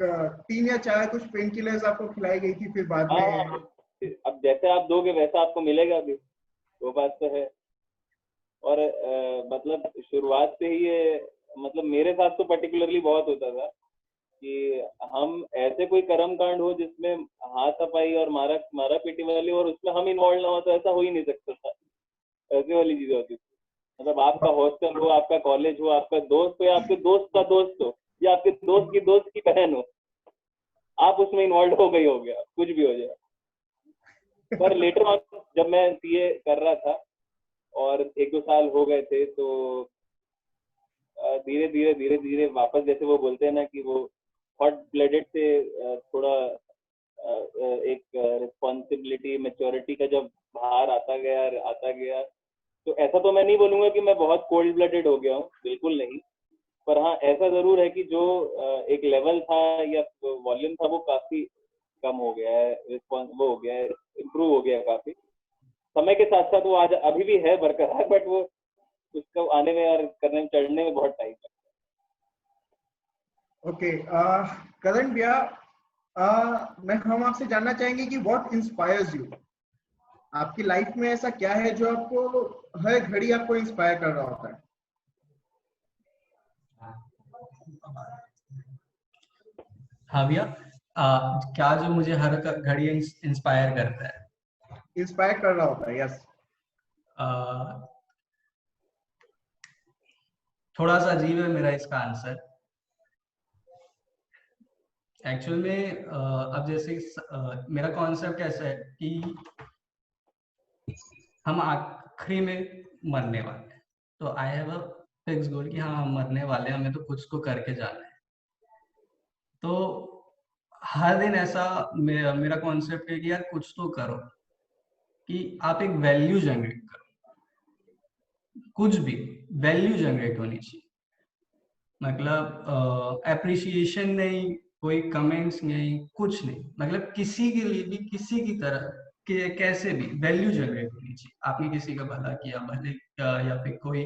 [SPEAKER 3] 3 या 4 कुछ पेन किलर्स आपको खिलाई गई थी फिर बाद में।
[SPEAKER 1] अब जैसे आप दोगे वैसा आपको मिलेगा भी, वो बात तो है। और मतलब शुरुआत से ही ये, मतलब मेरे साथ तो पर्टिकुलरली बहुत होता था कि हम ऐसे कोई कर्म कांड हो जिसमें हाथापाई और मारा मारा पीटी वाली और उसमें हम इन्वॉल्व ना हो तो ऐसा हो ही नहीं सकता था। ऐसे वाली चीजें होती थी। मतलब आपका हॉस्टल हो, आपका कॉलेज हो, आपका दोस्त हो या आपके दोस्त का दोस्त हो या आपके दोस्त की बहन हो, आप उसमें इन्वॉल्व हो गई, हो गया कुछ भी हो जाए। पर लेटर ऑन जब मैं सीए कर रहा था और 1-2 साल हो गए थे, तो धीरे धीरे वापस जैसे वो बोलते हैं ना कि वो हॉट ब्लडेड से थोड़ा एक रिस्पॉन्सिबिलिटी मैच्योरिटी का जब बाहर आता गया, तो ऐसा तो मैं नहीं बोलूंगा कि मैं बहुत कोल्ड ब्लडेड हो गया हूँ, बिल्कुल नहीं। पर हाँ ऐसा जरूर है कि जो एक लेवल था या वॉल्यूम था वो काफी कम हो गया है, रिस्पॉन्स वो हो गया है, इम्प्रूव हो गया है काफी। समय के साथ साथ वो आज अभी भी है बरकरार, बट वो उसको आने में और करने में चढ़ने में बहुत टाइम लगता है।
[SPEAKER 3] ओके, करण भैया, हम आपसे जानना चाहेंगे कि व्हाट इंस्पायर्स यू? आपकी लाइफ में ऐसा क्या है जो आपको हर घड़ी आपको इंस्पायर कर रहा होता है?
[SPEAKER 2] हाँ भैया, क्या जो मुझे हर घड़ी इंस्पायर करता है?
[SPEAKER 3] इंस्पायर कर रहा होता है, यस।
[SPEAKER 2] थोड़ा सा अजीब है मेरा इसका आंसर। एक्चुअल में अब जैसे मेरा कॉन्सेप्ट ऐसा है कि हम आखिरी में मरने वाले हैं, तो आई हैव अ फिक्स गोल कि हाँ हम मरने वाले हैं, हमें तो कुछ तो करके जाना है। तो हर दिन ऐसा मेरा कॉन्सेप्ट है कि यार कुछ तो करो, कि आप एक वैल्यू जनरेट करो, कुछ भी वैल्यू जनरेट होनी चाहिए। मतलब एप्रिसिएशन नहीं, कोई कमेंट्स नहीं, कुछ नहीं, मतलब किसी के लिए भी किसी की तरह के कैसे भी वैल्यू जनरेट होनी चाहिए। आपने किसी का भला किया भले या फिर कोई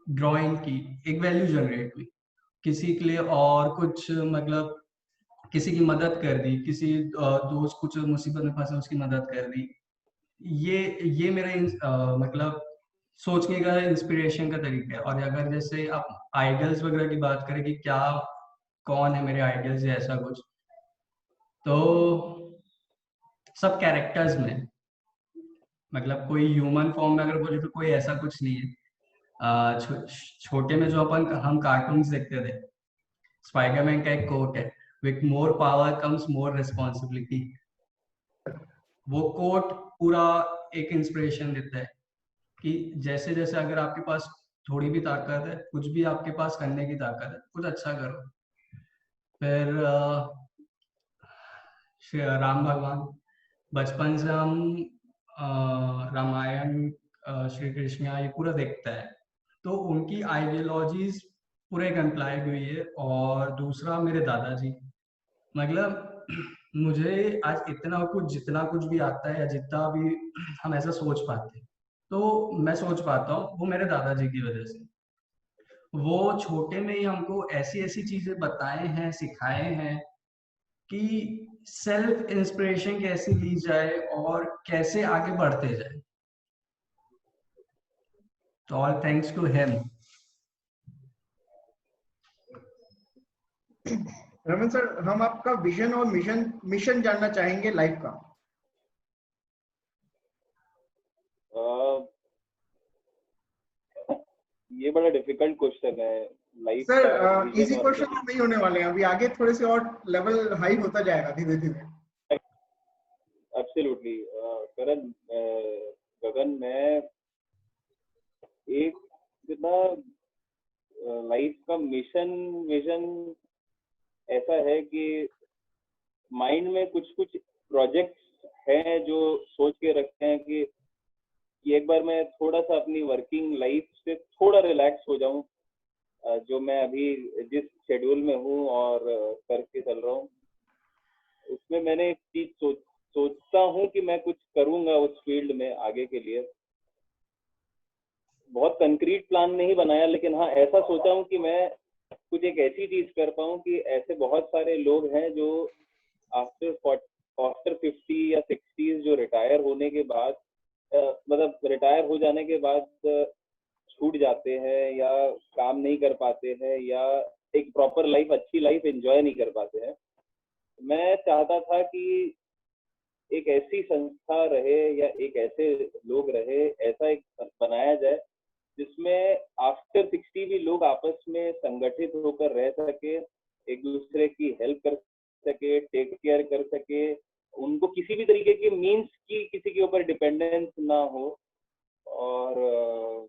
[SPEAKER 2] ड्राइंग की, एक वैल्यू जनरेट हुई किसी के लिए, और कुछ मतलब किसी की मदद कर दी, किसी दोस्त कुछ मुसीबत में फंसे उसकी मदद कर दी। ये मेरा मतलब सोचने का इंस्पिरेशन का तरीका है। और अगर जैसे आप आइडल्स वगैरह की बात करें कि क्या कौन है मेरे आइडल्स या ऐसा कुछ, तो सब कैरेक्टर्स में, मतलब कोई ह्यूमन फॉर्म में अगर बोले तो कोई ऐसा कुछ नहीं है। छोटे में जो हम कार्टून्स देखते थे, स्पाइडरमैन का एक कोट है, with more power comes more responsibility. वो कोट पूरा एक इंस्पिरेशन देता है कि जैसे जैसे अगर आपके पास थोड़ी भी ताकत है, कुछ भी आपके पास करने की ताकत है, कुछ अच्छा करो। फिर राम भगवान, बचपन से हम रामायण, श्री कृष्ण ये पूरा देखता है, तो उनकी आइडियोलॉजीज पूरे कंप्लाइड हुई है। और दूसरा मेरे दादाजी, मतलब मुझे आज इतना कुछ जितना कुछ भी आता है या जितना भी हम ऐसा सोच पाते हैं, तो मैं सोच पाता हूँ वो मेरे दादाजी की वजह से। वो छोटे में ही हमको ऐसी ऐसी चीजें बताए हैं, सिखाए हैं कि सेल्फ इंस्पिरेशन कैसे ली जाए और कैसे आगे बढ़ते जाए। तो all thanks to him.
[SPEAKER 3] Raman sir, हम आपका विजन और मिशन जानना चाहेंगे लाइफ का।
[SPEAKER 1] ये बड़ा डिफिकल्ट क्वेश्चन है लाइफ
[SPEAKER 3] सर
[SPEAKER 1] का विजन
[SPEAKER 3] इजी
[SPEAKER 1] और
[SPEAKER 3] क्वेश्चन तो नहीं होने वाले हैं, अभी आगे थोड़े से और लेवल हाई होता जाएगा धीरे धीरे।
[SPEAKER 1] एब्सोल्युटली करण, गगन, मैं एक ना लाइफ का मिशन विजन ऐसा है कि माइंड में कुछ कुछ प्रोजेक्ट्स हैं जो सोच के रखते हैं कि एक बार मैं थोड़ा सा अपनी वर्किंग लाइफ से थोड़ा रिलैक्स हो जाऊं, जो मैं अभी जिस शेड्यूल में हूँ और करके चल रहा हूँ, उसमें मैंने एक चीज सोचता हूँ कि मैं कुछ करूंगा उस फील्ड में आगे के लिए। बहुत कंक्रीट प्लान नहीं बनाया, लेकिन हाँ ऐसा सोचा हूँ कि मैं कुछ एक ऐसी चीज कर पाऊँ कि ऐसे बहुत सारे लोग हैं जो आफ्टर 50 या 60 जो रिटायर होने के बाद, मतलब रिटायर हो जाने के बाद छूट जाते हैं या काम नहीं कर पाते हैं या एक प्रॉपर लाइफ, अच्छी लाइफ एंजॉय नहीं कर पाते हैं। मैं चाहता था कि एक ऐसी संस्था रहे या एक ऐसे लोग रहे, ऐसा एक बनाया जाए जिसमें आफ्टर 60 भी लोग आपस में संगठित होकर रह सके, एक दूसरे की हेल्प कर सके, टेक केयर कर सके, उनको किसी भी तरीके के मीन्स की किसी के ऊपर डिपेंडेंस ना हो, और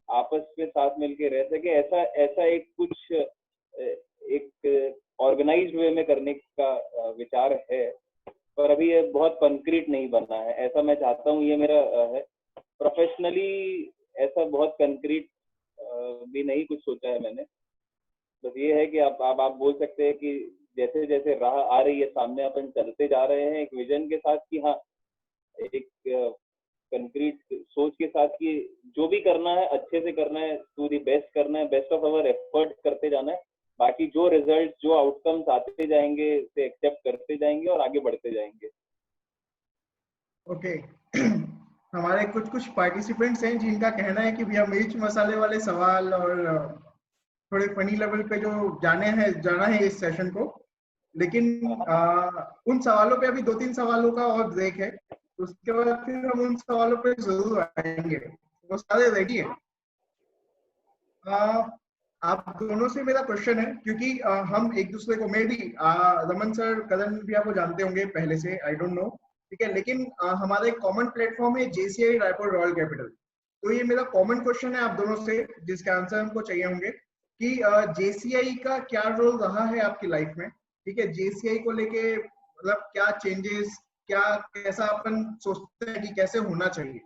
[SPEAKER 1] आपस में साथ मिलके रह सके। ऐसा ऐसा एक कुछ एक ऑर्गेनाइज्ड वे में करने का विचार है, पर अभी ये बहुत कंक्रीट नहीं बना है। ऐसा मैं चाहता हूँ, ये मेरा है। प्रोफेशनली ऐसा बहुत कंक्रीट भी नहीं कुछ सोचा है मैंने। बस ये है कि आप बोल सकते हैं कि जैसे जैसे राह आ रही है सामने, अपन चलते जा रहे हैं एक विजन के साथ कि हाँ एक कंक्रीट सोच के साथ कि जो भी करना है अच्छे से करना है, टू दी बेस्ट करना है, बेस्ट ऑफ अवर एफर्ट करते जाना है। बाकी जो रिजल्ट, जो आउटकम्स आते जाएंगे उसे एक्सेप्ट करते जाएंगे और आगे बढ़ते जाएंगे।
[SPEAKER 3] ओके हमारे कुछ कुछ पार्टिसिपेंट्स हैं जिनका कहना है कि भैया मिर्च मसाले वाले सवाल और थोड़े फनी लेवल पे जो जाना है इस सेशन को, लेकिन उन सवालों पे अभी 2-3 सवालों का और ब्रेक है, उसके बाद फिर हम उन सवालों पे जरूर आएंगे। वो सारे रेडी है। आप दोनों से मेरा क्वेश्चन है, क्योंकि हम एक दूसरे को, मे बी रमन सर कदम भी आपको जानते होंगे पहले से, आई डोंट नो, ठीक है, लेकिन हमारा एक कॉमन प्लेटफॉर्म है जेसीआई रायपुर रॉयल कैपिटल। तो ये मेरा कॉमन क्वेश्चन है आप दोनों से, जिसके आंसर हमको चाहिए होंगे कि जेसीआई का क्या रोल रहा है आपकी लाइफ में, ठीक है, जेसीआई को लेके मतलब क्या चेंजेस, क्या कैसा अपन सोचते हैं कि कैसे होना चाहिए।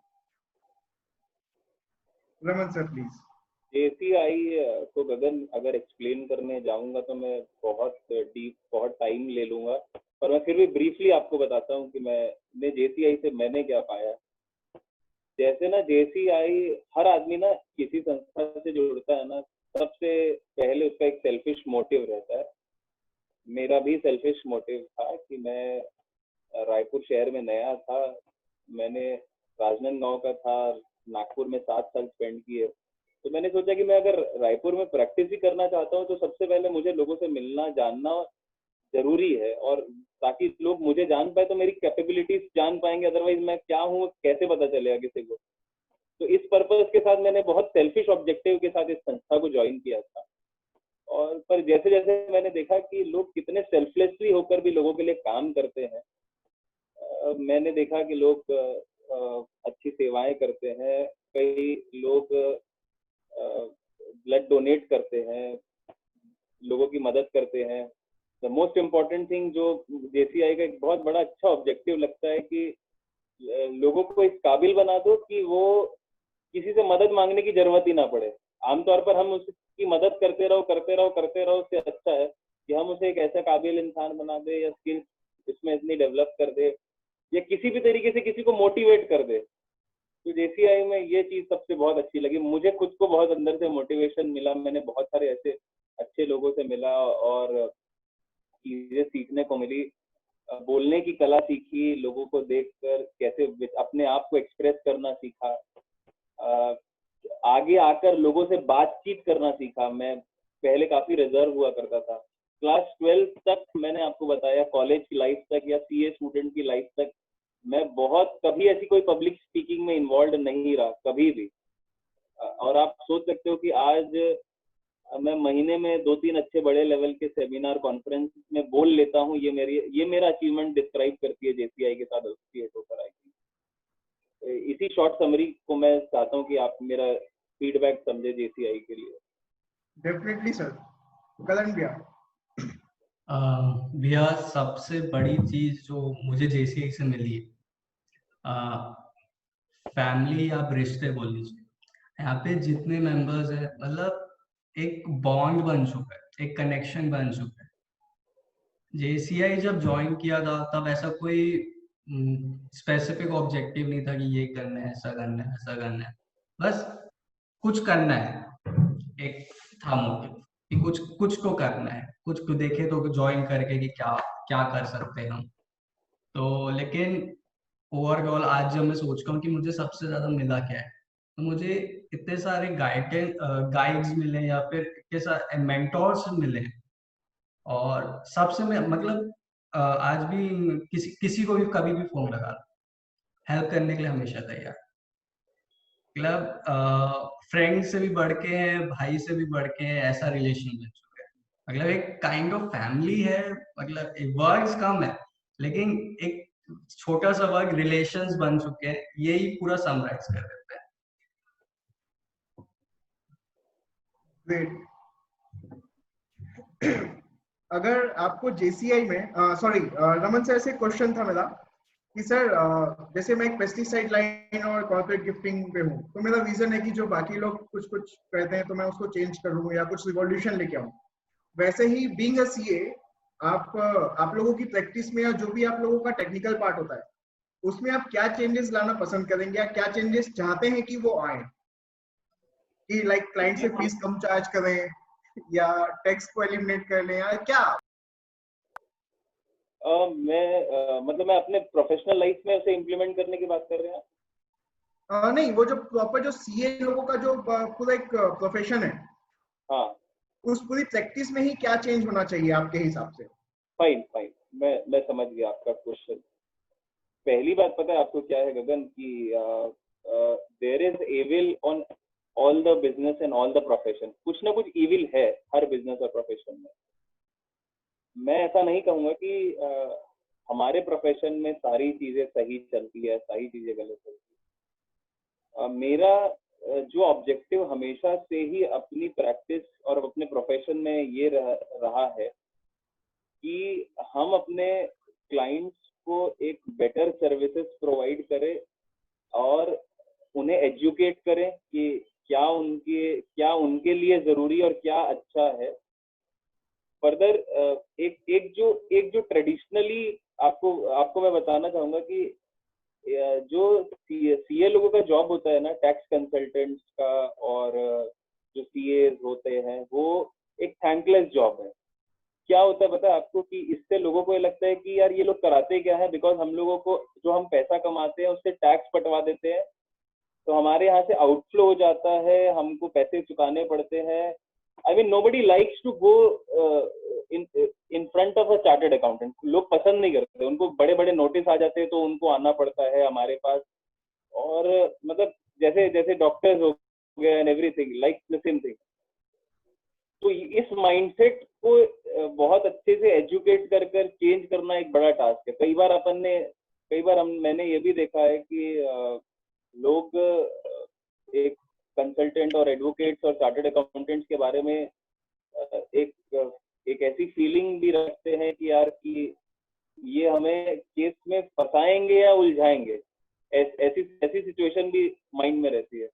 [SPEAKER 3] Raman sir please.
[SPEAKER 1] जेसीआई को गगन अगर एक्सप्लेन करने जाऊंगा तो मैं बहुत डीप, बहुत टाइम ले लूंगा, पर मैं फिर भी ब्रीफली आपको बताता हूँ कि मैंने जेसीआई से मैंने क्या पाया। जैसे ना जेसीआई, हर आदमी ना किसी संस्था से जुड़ता है ना, सबसे पहले उसका एक सेल्फिश मोटिव रहता है। मेरा भी सेल्फिश मोटिव था कि मैं रायपुर शहर में नया था, मैंने राजनांदगांव का था, नागपुर में 7 साल स्पेंड किए, तो मैंने सोचा कि मैं अगर रायपुर में प्रैक्टिस ही करना चाहता हूँ तो सबसे पहले मुझे लोगों से मिलना जानना जरूरी है, और ताकि लोग मुझे जान पाए तो मेरी कैपेबिलिटीज जान पाएंगे, अदरवाइज मैं क्या हूँ कैसे पता चलेगा किसी को। तो इस पर्पज के साथ मैंने बहुत सेल्फिश ऑब्जेक्टिव के साथ इस संस्था को ज्वाइन किया था। और पर जैसे जैसे मैंने देखा कि लोग कितने सेल्फलेसली होकर भी लोगों के लिए काम करते हैं, मैंने देखा कि लोग अच्छी सेवाएं करते हैं, कई लोग ब्लड डोनेट करते हैं, लोगों की मदद करते हैं। द मोस्ट इम्पोर्टेंट थिंग जो जेसीआई का एक बहुत बड़ा अच्छा ऑब्जेक्टिव लगता है कि लोगों को इस काबिल बना दो कि वो किसी से मदद मांगने की जरूरत ही ना पड़े। आमतौर पर हम उसकी मदद करते रहो, उससे अच्छा है कि हम उसे एक ऐसा काबिल इंसान बना दे, या स्किल्स इसमें इतनी डेवलप कर दे, या किसी भी तरीके से किसी को मोटिवेट कर दे। तो जेसीआई में ये चीज सबसे बहुत अच्छी लगी मुझे, खुद को बहुत अंदर से मोटिवेशन मिला, मैंने बहुत सारे ऐसे अच्छे लोगों से मिला और चीजें सीखने को मिली, बोलने की कला सीखी, लोगों को देखकर कैसे अपने आप को एक्सप्रेस करना सीखा, आगे आकर लोगों से बातचीत करना सीखा। मैं पहले काफी रिजर्व हुआ करता था, क्लास 12 तक मैंने आपको बताया, कॉलेज की लाइफ तक या सीए स्टूडेंट की लाइफ तक मैं बहुत कभी ऐसी कोई पब्लिक स्पीकिंग में इन्वॉल्व नहीं रहा कभी भी। और आप सोच सकते हो कि आज मैं महीने में 2-3 अच्छे बड़े लेवल के सेमिनार कॉन्फ्रेंस में बोल लेता हूँ। ये मेरा अचीवमेंट डिस्क्राइब करती है जेसीआई के साथ एसोसिएट होकर। आई इसी शॉर्ट समरी को मैं चाहता हूँ कि आप मेरा फीडबैक समझे जेसीआई के लिए।
[SPEAKER 3] Definitely sir. कलन भैया।
[SPEAKER 2] भैया सबसे बड़ी चीज जो मुझे जेसीआई से मिली है, फैमिली, आप रिश्ते बोल लीजिए। यहाँ पे जितने मेंबर्स है, मतलब एक बॉन्ड बन चुका है, एक कनेक्शन बन चुका है। जेसीआई जब ज्वाइन किया था तब ऐसा कोई स्पेसिफिक ऑब्जेक्टिव नहीं था कि ये करना है, ऐसा करना है, ऐसा करना है, बस कुछ करना है। एक था मोटिव कि कुछ कुछ तो करना है, कुछ तो देखे तो ज्वाइन करके कि क्या क्या कर सकते हैं हम। तो लेकिन ओवरऑल आज जब मैं सोचता हूँ कि मुझे सबसे ज्यादा मिला क्या है, तो मुझे इतने सारे गाइड्स मिले, या फिर इतने सारे मेंटोर्स मिले, और सबसे मैं मतलब आज भी किसी को भी कभी भी फोन लगा, हेल्प करने के लिए हमेशा तैयार। मतलब फ्रेंड से भी बढ़ के है, भाई से भी बढ़ के है, ऐसा रिलेशन बन चुका है। मतलब एक काइंड ऑफ फैमिली है, मतलब वर्ड्स कम है लेकिन एक छोटा सा वर्ड रिलेशंस बन चुके हैं, यही पूरा समराइज कर देते हैं।
[SPEAKER 3] ग्रेट। अगर आपको जेसीआई में सॉरी रमन सर से क्वेश्चन था मेरा कि सर जैसे मैं एक पेस्टिसाइड लाइन और कॉर्पोरेट गिफ्टिंग पे हूँ, तो मेरा विजन है कि जो बाकी लोग कुछ कुछ कहते हैं तो मैं उसको चेंज करूँ या कुछ रिवॉल्यूशन लेके आऊँ। वैसे ही बीइंग अ सीए, आप लोगों की प्रैक्टिस में या जो भी आप लोगों का टेक्निकल पार्ट होता है उसमें आप क्या चेंजेस लाना पसंद करेंगे, या क्या चेंजेस चाहते हैं कि वो आए, कि लाइक क्लाइंट से फीस कम चार्ज करें या टैक्स को एलिमिनेट कर लें, या क्या?
[SPEAKER 1] मतलब मैं अपने प्रोफेशनल लाइफ में उसे इम्प्लीमेंट करने की बात कर रहे हैं?
[SPEAKER 3] नहीं, वो जो प्रॉपर जो सीए लोगों का जो पूरा एक प्रोफेशन है,
[SPEAKER 1] हाँ,
[SPEAKER 3] उस पूरी प्रैक्टिस में ही क्या चेंज होना चाहिए आपके हिसाब से?
[SPEAKER 1] फाइन फाइन, मैं समझ गया आपका क्वेश्चन। पहली बात पता है आपको क्या है गगन, कि there is evil on all the business and all the profession. कुछ ना कुछ इविल है हर बिजनेस और प्रोफेशन में। मैं ऐसा नहीं कहूंगा कि हमारे प्रोफेशन में सारी चीजें सही चलती है, सारी चीजें गलत चलती है। मेरा जो ऑब्जेक्टिव हमेशा से ही अपनी प्रैक्टिस और अपने प्रोफेशन में ये रहा है कि हम अपने क्लाइंट्स को एक बेटर सर्विसेज प्रोवाइड करें और उन्हें एजुकेट करें कि क्या उनके लिए जरूरी और क्या अच्छा है। फर्दर एक जो ट्रेडिशनली आपको मैं बताना चाहूंगा कि जो सीए लोगों का जॉब होता है ना, टैक्स कंसल्टेंट्स का, और जो सीए होते हैं, वो एक थैंकलेस जॉब है। क्या होता है पता है आपको, कि इससे लोगों को ये लगता है कि यार ये लोग कराते क्या है, बिकॉज हम लोगों को जो हम पैसा कमाते हैं उससे टैक्स पटवा देते हैं, तो हमारे यहाँ से आउटफ्लो हो जाता है, हमको पैसे चुकाने पड़ते हैं। I mean nobody likes to go in front of a chartered accountant. लोग पसंद नहीं करते, उनको बड़े बड़े नोटिस आ जाते हैं तो उनको आना पड़ता है हमारे पास। और मतलब जैसे जैसे डॉक्टर्स हो गए and everything like the same thing. तो इस माइंडसेट को बहुत अच्छे से एजुकेट कर चेंज करना एक बड़ा टास्क है। कई बार मैंने ये भी देखा है कि लोग एक कंसल्टेंट और एडवोकेट्स और चार्टर्ड अकाउंटेंट्स के बारे में एक ऐसी फीलिंग भी रखते हैं कि यार कि ये हमें केस में फंसाएंगे या उलझाएंगे। ऐसी सिचुएशन भी माइंड में रहती है।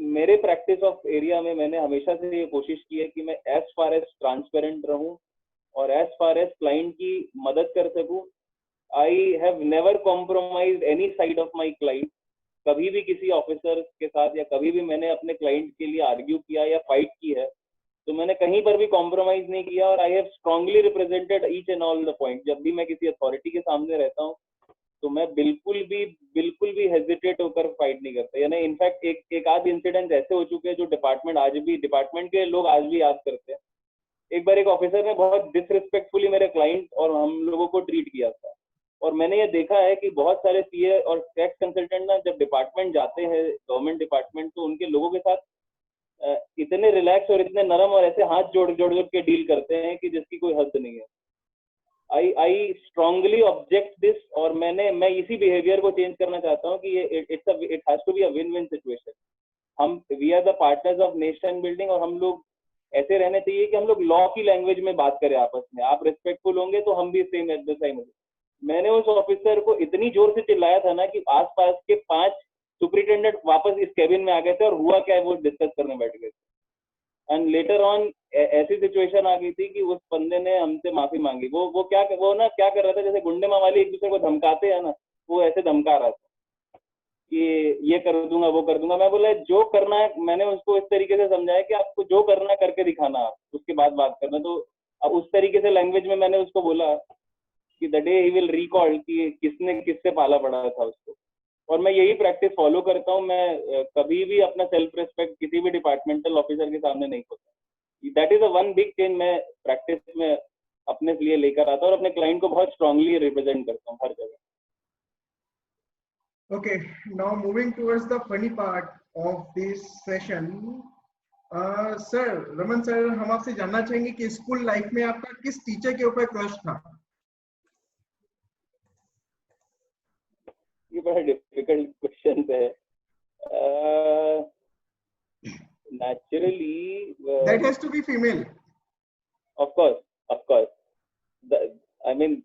[SPEAKER 1] मेरे प्रैक्टिस ऑफ एरिया में मैंने हमेशा से ये कोशिश की है कि मैं एज फार एज ट्रांसपेरेंट रहूं और एज फार एज क्लाइंट की मदद कर सकूं। I have never compromised any side of my client. कभी भी किसी ऑफिसर के साथ या कभी भी मैंने अपने क्लाइंट के लिए आर्ग्यू किया या फाइट की है तो मैंने कहीं पर भी कॉम्प्रोमाइज नहीं किया, और I have strongly represented each and all the point. जब भी मैं किसी अथॉरिटी के सामने रहता हूँ तो मैं बिल्कुल भी हेजिटेट होकर फाइट नहीं करता। यानी इनफैक्ट एक आध इंसिडेंट ऐसे हो चुके हैं जो डिपार्टमेंट के लोग आज भी याद करते हैं। एक बार एक ऑफिसर ने बहुत डिसरिस्पेक्टफुली मेरे क्लाइंट और हम लोगों को ट्रीट किया था, और मैंने ये देखा है कि बहुत सारे सीए और टैक्स कंसल्टेंट ना जब डिपार्टमेंट जाते हैं, गवर्नमेंट डिपार्टमेंट, तो उनके लोगों के साथ इतने रिलैक्स और इतने नरम और ऐसे हाथ जोड़ के डील करते हैं कि जिसकी कोई हद नहीं है। आई स्ट्रांगली ऑब्जेक्ट दिस, और मैं इसी बिहेवियर को चेंज करना चाहता हूँ कि it has to be a win win situation. We are the partners of nation building, और हम लोग ऐसे रहने चाहिए कि हम लोग लॉ की लैंग्वेज में बात करें आपस में। आप रिस्पेक्टफुल होंगे तो हम भी सेम एट द सेम। मैंने उस ऑफिसर को इतनी जोर से चिल्लाया था ना कि आसपास के 5 सुपरिटेंडेंट वापस इस केबिन में आ गए थे, और हुआ क्या है वो डिस्कस करने बैठ गए थे। एंड लेटर ऑन ऐसी सिचुएशन आ गई थी कि उस बंदे ने हमसे माफी मांगी। वो क्या कर रहा था, जैसे गुंडे मावाली एक दूसरे को धमकाते हैं ना, वो ऐसे धमका रहा था कि ये कर दूंगा वो कर दूंगा। मैं बोला जो करना है, मैंने उसको इस तरीके से समझाया कि आपको जो करना है करके दिखाना, आप उसके बाद बात करना। तो अब उस तरीके से लैंग्वेज में मैंने उसको बोला कि the day he will recall कि किसने किससे पाला पड़ा था उसको। और मैं यही प्रैक्टिस फॉलो करता हूँ। मैं कभी भी अपना सेल्फ रिस्पेक्ट किसी भी डिपार्टमेंटल ऑफिसर के सामने नहीं खोता। That is a one big change मैं प्रैक्टिस में अपने लिए लेकर आता हूँ, और अपने क्लाइंट को बहुत स्ट्रांगली रिप्रेजेंट करता हूँ हर जगह।
[SPEAKER 3] Okay, now moving towards the funny part of this session. Sir Raman sir, हम आपसे जानना चाहेंगे कि स्कूल लाइफ में आपका किस टीचर के ऊपर क्रश था?
[SPEAKER 1] ये बड़ा डिफिकल्ट क्वेश्चन है। Naturally,
[SPEAKER 3] That has to be female.
[SPEAKER 1] Of course. I mean,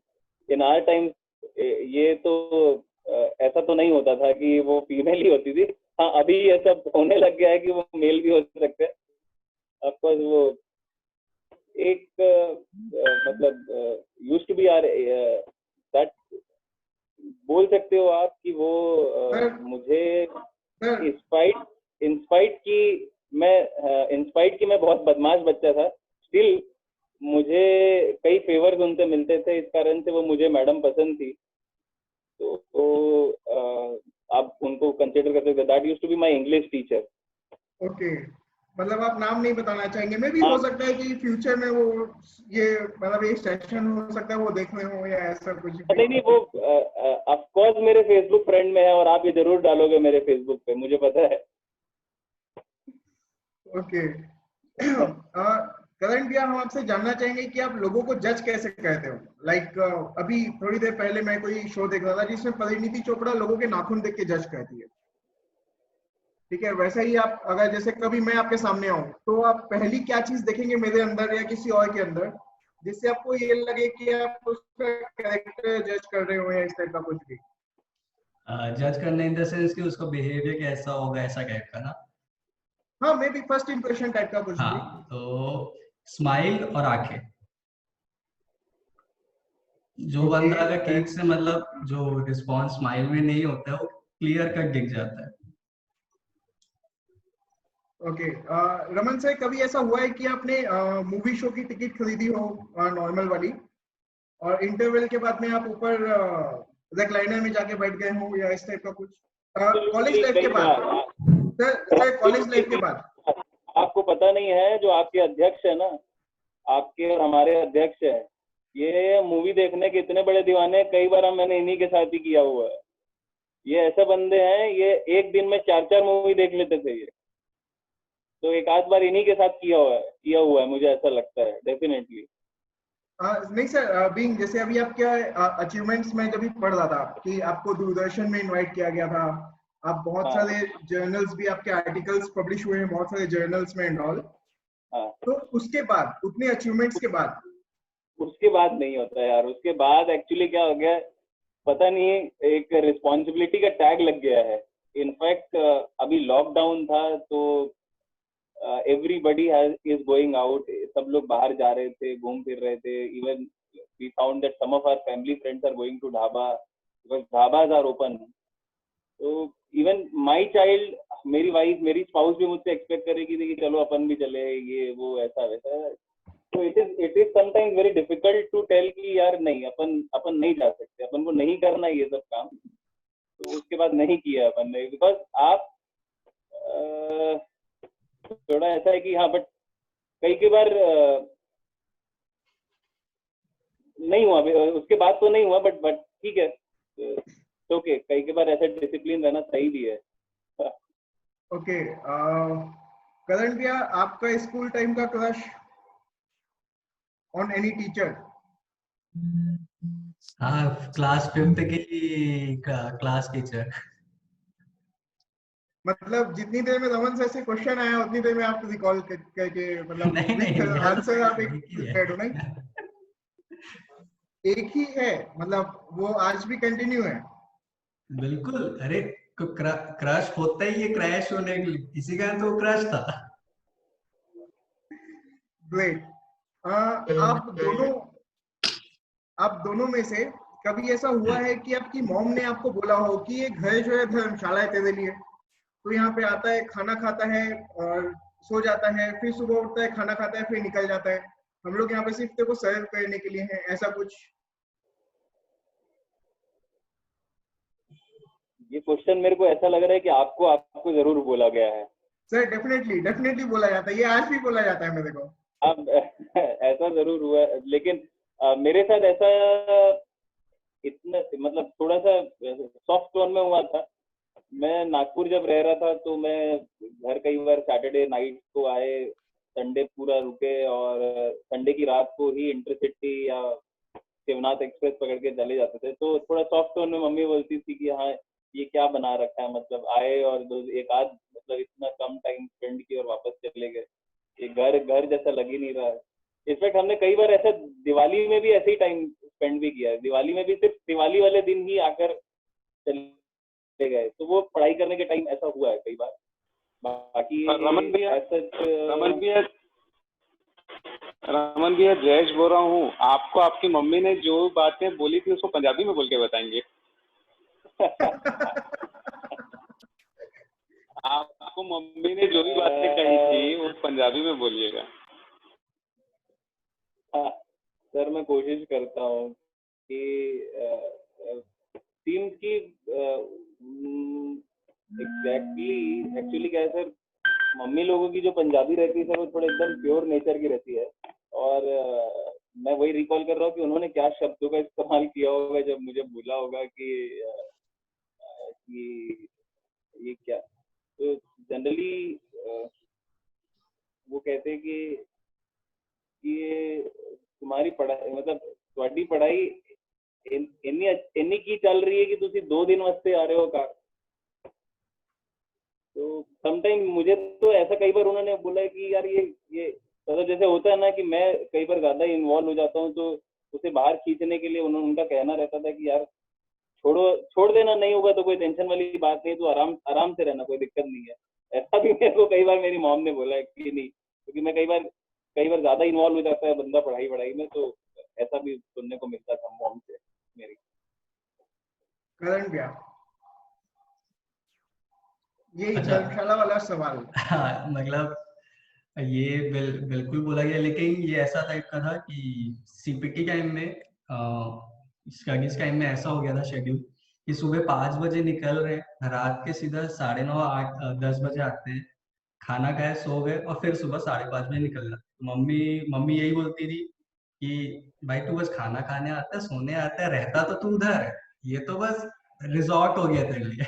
[SPEAKER 1] in our time, ये तो ऐसा तो नहीं होता था कि वो फीमेल ही होती थी। हाँ, अभी ऐसा होने लग गया है कि वो मेल भी हो सकते हैं। Of course, वो एक मतलब used to be that बोल सकते हो आप कि वो मुझे इंस्पाइट की मैं बहुत बदमाश बच्चा था। स्टिल मुझे कई फेवर्स उनसे मिलते थे, इस कारण से वो मुझे मैडम पसंद थी। तो आप उनको कंसिडर कर सकते, that used to be my English teacher.
[SPEAKER 3] Okay, मतलब आप नाम नहीं बताना चाहेंगे? मे भी हो सकता है कि फ्यूचर में वो ये मतलब एक सेशन हो सकता है वो देख रहे हो या ऐसा कुछ भी।
[SPEAKER 1] नहीं, वो ऑफ कोर्स मेरे फेसबुक फ्रेंड में है और आप ये जरूर डालोगे मेरे फेसबुक पे, मुझे पता है।
[SPEAKER 3] ओके। करण भैया, हम आपसे जानना चाहेंगे कि आप लोगों को जज कैसे कहते हो? लाइक अभी थोड़ी देर पहले मैं कोई शो देख रहा था जिसमें परिणीति चोपड़ा लोगों के नाखून देख के जज करती है, ठीक है? वैसे ही आप अगर जैसे कभी मैं आपके सामने आऊं तो आप पहली क्या चीज देखेंगे मेरे अंदर या किसी और के अंदर जिससे आपको ये लगे कि आप उसका कैरेक्टर जज कर रहे हो या इस टाइप का कुछ भी?
[SPEAKER 2] जज करने इन द सेंस कि उसका बिहेवियर कैसा होगा, ऐसा टाइप का ना?
[SPEAKER 3] हाँ, may be first impression type का कुछ भी।
[SPEAKER 2] हाँ, तो स्माइल और आंखें। जो
[SPEAKER 3] ओके,
[SPEAKER 2] बंदा अगर ठीक से मतलब जो रिस्पॉन्स स्माइल में नहीं होता है वो क्लियर कट दिख जाता है।
[SPEAKER 3] ओके। रमन सर, कभी ऐसा हुआ है कि आपने मूवी शो की टिकट खरीदी हो नॉर्मल वाली और इंटरवल के बाद में आप ऊपर रिक्लाइनर में जाके बैठ गए हो या इस टाइप का कुछ? कॉलेज लाइफ के
[SPEAKER 1] कई
[SPEAKER 3] बाद
[SPEAKER 1] बार
[SPEAKER 3] सर, कॉलेज लाइफ के बाद।
[SPEAKER 1] आपको पता नहीं है, जो आपके अध्यक्ष है ना, आपके और हमारे अध्यक्ष है, ये मूवी देखने के इतने बड़े दीवाने हैं, कई बार मैंने इन्हीं के साथ ही किया हुआ है। ये ऐसे बंदे हैं, ये एक दिन में 4-4 मूवी देख लेते थे ये, तो एक आध बार इन्हीं के साथ किया हुआ है, मुझे ऐसा लगता है डेफिनेटली।
[SPEAKER 3] नहीं सर, बीइंग जैसे अभी आप क्या अचीवमेंट्स में जब भी पढ़ रहा था कि आपको दूरदर्शन में इनवाइट किया गया था, आप बहुत
[SPEAKER 1] हाँ।
[SPEAKER 3] सारे जर्नल्स भी, आपके आर्टिकल्स पब्लिश हुए हैं बहुत सारे जर्नल्स में एंड ऑल,
[SPEAKER 1] हाँ,
[SPEAKER 3] तो उसके बाद उतने अचीवमेंट्स के बाद
[SPEAKER 1] उसके बाद नहीं होता है यार। उसके बाद एक्चुअली क्या हो गया पता नहीं, एक रिस्पॉन्सिबिलिटी का टैग लग गया है। इनफैक्ट अभी लॉकडाउन था तो एवरीबडी इज गोइंग आउट, सब लोग बाहर जा रहे थे, घूम फिर रहे थे। Even we found that some of our family friends are going to dhaba, because dhabas are open. तो इवन माई चाइल्ड, मेरी वाइफ, मेरी स्पाउस भी मुझसे एक्सपेक्ट करेगी कि चलो अपन भी चले, ये वो ऐसा वैसा। तो it is sometimes very difficult to tell कि यार नहीं, अपन नहीं जा सकते, अपन को नहीं करना ये सब काम। तो उसके बाद नहीं किया अपन ने, बिकॉज आप थोड़ा ऐसा है कि हाँ, बट कई बार नहीं हुआ, उसके बाद तो नहीं हुआ, बट ठीक है, ओके। कई बार ऐसा डिसिप्लिन रहना सही भी है।
[SPEAKER 3] ओके। करण भैया, आपका स्कूल टाइम का क्रश ऑन एनी टीचर?
[SPEAKER 2] हाँ, क्लास 5th की क्लास टीचर।
[SPEAKER 3] मतलब जितनी देर में रमन सर से क्वेश्चन आया उतनी देर में आप रिकॉल करके मतलब
[SPEAKER 2] नहीं
[SPEAKER 3] विथ
[SPEAKER 2] नहीं, मेरा
[SPEAKER 3] आंसर
[SPEAKER 2] तो
[SPEAKER 3] आप एक
[SPEAKER 2] एक ही
[SPEAKER 3] प्रिपेयर्ड हो? नहीं,
[SPEAKER 2] है।
[SPEAKER 3] एक ही है, मतलब वो आज भी कंटिन्यू है?
[SPEAKER 2] बिल्कुल, अरे क्रश होता ही है क्रैश होने के लिए, इसी का तो क्रश था।
[SPEAKER 3] ग्रेट। आप दोनों में से कभी ऐसा हुआ है कि आपकी मॉम ने आपको बोला हो कि ये घर जो है धर्मशाला है तेरे लिए, तो यहाँ पे आता है, खाना खाता है और सो जाता है, फिर सुबह उठता है, खाना खाता है, फिर निकल जाता है, हम लोग यहाँ पे सिर्फ तेरे को सर्व करने के लिए हैं, ऐसा कुछ?
[SPEAKER 1] ये क्वेश्चन मेरे को ऐसा लग रहा है कि आपको जरूर बोला गया है।
[SPEAKER 3] सर, डेफिनेटली बोला जाता है, ये आज भी बोला जाता है मेरे को।
[SPEAKER 1] अब ऐसा जरूर हुआ है, लेकिन मेरे साथ ऐसा इतना मतलब थोड़ा सा सॉफ्ट टोन में हुआ था। मैं नागपुर जब रह रहा था तो मैं घर कई बार सैटरडे नाइट को आए, संडे पूरा रुके और संडे की रात को ही इंटरसिटी या शिवनाथ एक्सप्रेस पकड़ के चले जाते थे। तो थोड़ा सॉफ्ट टोन में मम्मी बोलती थी कि हाँ, ये क्या बना रखा है, मतलब आए और एक आध मतलब इतना कम टाइम स्पेंड किया और वापस चले गए, ये घर जैसा लग ही नहीं रहा है। इनफैक्ट हमने कई बार ऐसा दिवाली में भी ऐसे ही टाइम स्पेंड भी किया है। दिवाली में भी सिर्फ दिवाली वाले दिन ही आकर चले गए, तो वो पढ़ाई करने के टाइम ऐसा हुआ है कई बार। बाकी
[SPEAKER 6] रमन भैया जयेश बोल रहा हूँ। आपको आपकी मम्मी ने जो बातें बोली थी उसको पंजाबी में बोल के बताएंगे। आपको मम्मी ने जो भी बातें कही थी वो पंजाबी में बोलिएगा।
[SPEAKER 1] हाँ सर, मैं कोशिश करता हूँ कि टीम की एक्चुअली क्या है सर, मम्मी लोगों की जो पंजाबी रहती है सर, वो थोड़ा एकदम प्योर नेचर की रहती है। और मैं वही रिकॉल कर रहा हूँ कि उन्होंने क्या शब्दों का इस्तेमाल किया होगा जब मुझे बोला होगा कि ये क्या। तो जनरली वो कहते हैं कि ये तुम्हारी पढ़ाई, मतलब ਤੁਹਾਡੀ पढ़ाई ਇੰਨੀ ਕੀ ਚੱਲ ਰਹੀ है कि तुसी 2 दिन वास्ते आ रहे हो कार। तो समटाइम मुझे तो ऐसा कई बार उन्होंने बोला है कि यार ये मतलब जैसे होता है ना कि मैं कई बार ज्यादा इन्वॉल्व हो जाता हूँ, तो उसे बाहर खींचने के लिए उनका कहना रहता था कि यार छोड़ देना, नहीं होगा तो कोई टेंशन वाली बात नहीं, तो आराम से रहना, कोई दिक्कत नहीं है। ऐसा भी मेरे को कई बार मेरी मॉम ने बोला है कि नहीं, क्योंकि मैं कई बार ज्यादा इन्वॉल्व हो जाता है बंदा पढ़ाई में, तो ऐसा भी सुनने को मिलता था मॉम से मेरी।
[SPEAKER 3] करण भैया, ये
[SPEAKER 2] अच्छा।
[SPEAKER 3] धर्मशाला वाला सवाल।
[SPEAKER 2] हाँ, मतलब ये बिल्कुल बोला गया, लेकिन ये ऐसा टाइप का था कि सीपीटी टाइम में स्टडीज टाइम में ऐसा हो गया था शेड्यूल कि सुबह 5 बजे निकल रहे, रात के सीधा 9:30 8 10 बजे आते हैं, खाना खाए, सो गए और फिर सुबह 5:30 बजे निकलना। मम्मी यही बोलती थी कि भाई तू बस खाना खाने आता है, सोने आता है, रहता तो तू उधर है, ये तो बस रिजॉर्ट हो गया तेरे लिए।